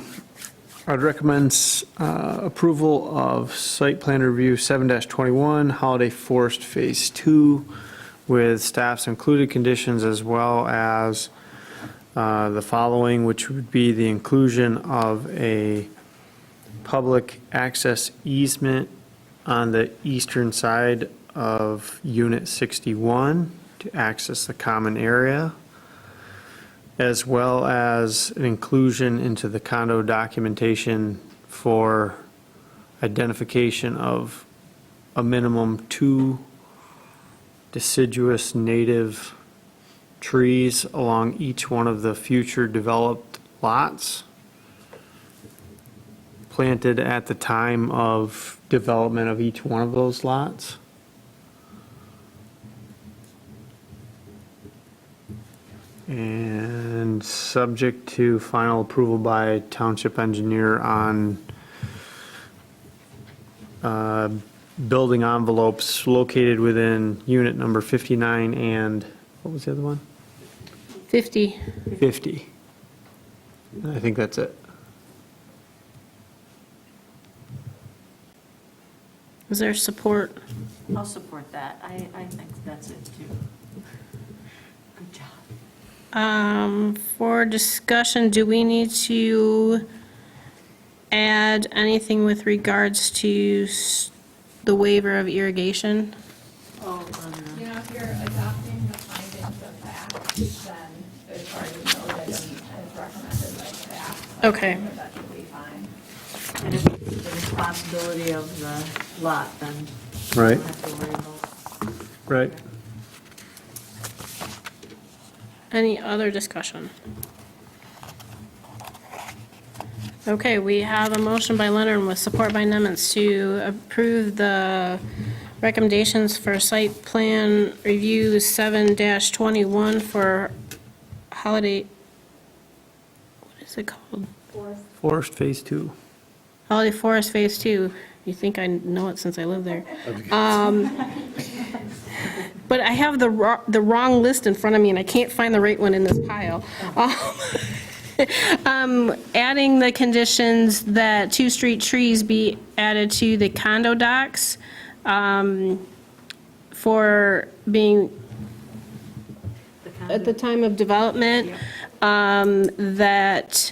I'd recommend approval of site plan review 7-21, Holiday Forest Phase 2, with staff's included conditions as well as the following, which would be the inclusion of a public access easement on the eastern side of Unit 61 to access the common area, as well as an inclusion into the condo documentation for identification of a minimum 2 deciduous native trees along each one of the future developed lots, planted at the time of development of each one of those lots. And subject to final approval by township engineer on building envelopes located within unit number 59 and, what was the other one? 50. 50. I think that's it. Is there support? I'll support that. I think that's it too. Good job. For discussion, do we need to add anything with regards to the waiver of irrigation? Oh, You know, if you're adopting the findings of fact, then it's already noted and as recommended by staff. Okay. That should be fine. and if it's the responsibility of the lot, then we Right, don't have to worry about. right. Any other discussion? Okay, we have a motion by Leonard with support by Nemitz to approve the recommendations for site plan review 7-21 for Holiday, what is it called? Forest Phase 2. Holiday Forest Phase 2. You think I know it since I live there. But I have the wrong list in front of me, and I can't find the right one in this pile. Adding the conditions that 2 street trees be added to the condo docks for being, at the time of development, that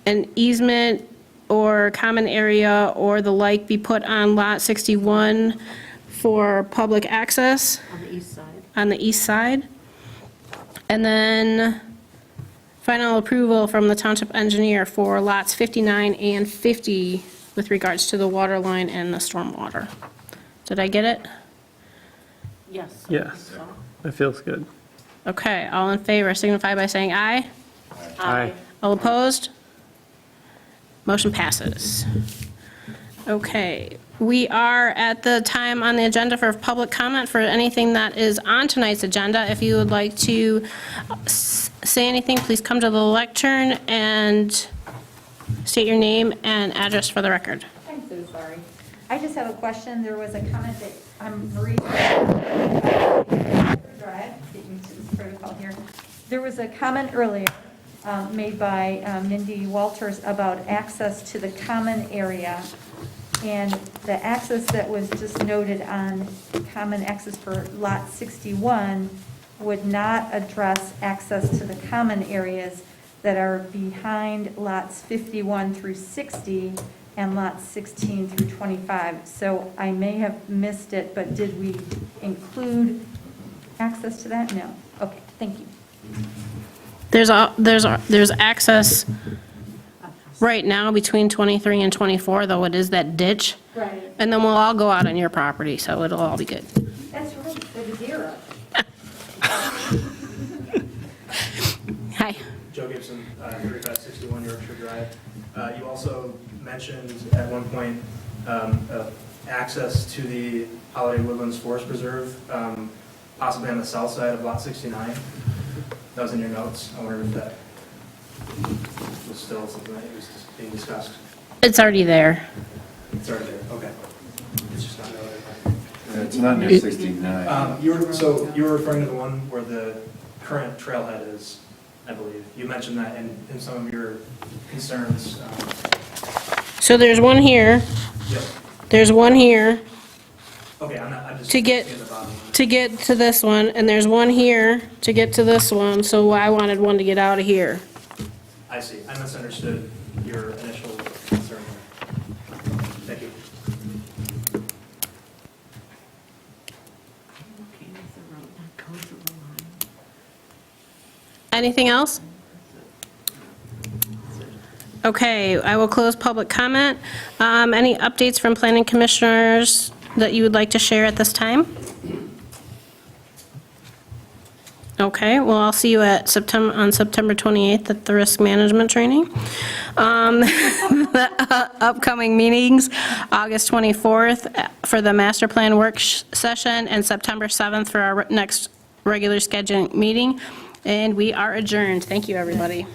an easement or common area or the like be put on Lot 61 for public access On the east side. on the east side. And then final approval from the township engineer for lots 59 and 50 with regards to the water line and the stormwater. Did I get it? Yes. Yes, that feels good. Okay, all in favor signify by saying aye. Aye. All opposed? Motion passes. Okay, we are at the time on the agenda for public comment for anything that is on tonight's agenda. If you would like to say anything, please come to the lectern and state your name and address for the record. I'm so sorry. I just have a question. There was a comment that I'm Marie. Drive, get used to this protocol here. There was a comment earlier made by Mindy Walters about access to the common area. And the access that was just noted on common access for Lot 61 would not address access to the common areas that are behind lots 51 through 60 and lots 16 through 25. So I may have missed it, but did we include access to that? No. Okay, thank you. There's access right now between 23 and 24, though it is that ditch. Right. And then we'll all go out on your property, so it'll all be good. That's right, for the deer up. Hi. Joe Gibson, 3561 Yorkshire Drive. You also mentioned at one point access to the Holiday Woodlands Forest Preserve, possibly on the south side of Lot 69. That was in your notes. I wondered if that was still something that was being discussed. It's already there. It's already there, okay. It's just not noted. It's not near 69. So you were referring to the one where the current trailhead is, I believe. You mentioned that in some of your concerns. So there's one here, Yep. there's one here, Okay, I'm just. To get- seeing the bottom. to get to this one, and there's one here to get to this one, so I wanted one to get out of here. I see. I misunderstood your initial concern. Thank you. Anything else? Okay, I will close public comment. Any updates from planning commissioners that you would like to share at this time? Okay, well, I'll see you on September 28th at the risk management training. The upcoming meetings, August 24th for the master plan work session, and September 7th for our next regular scheduling meeting. And we are adjourned. Thank you, everybody.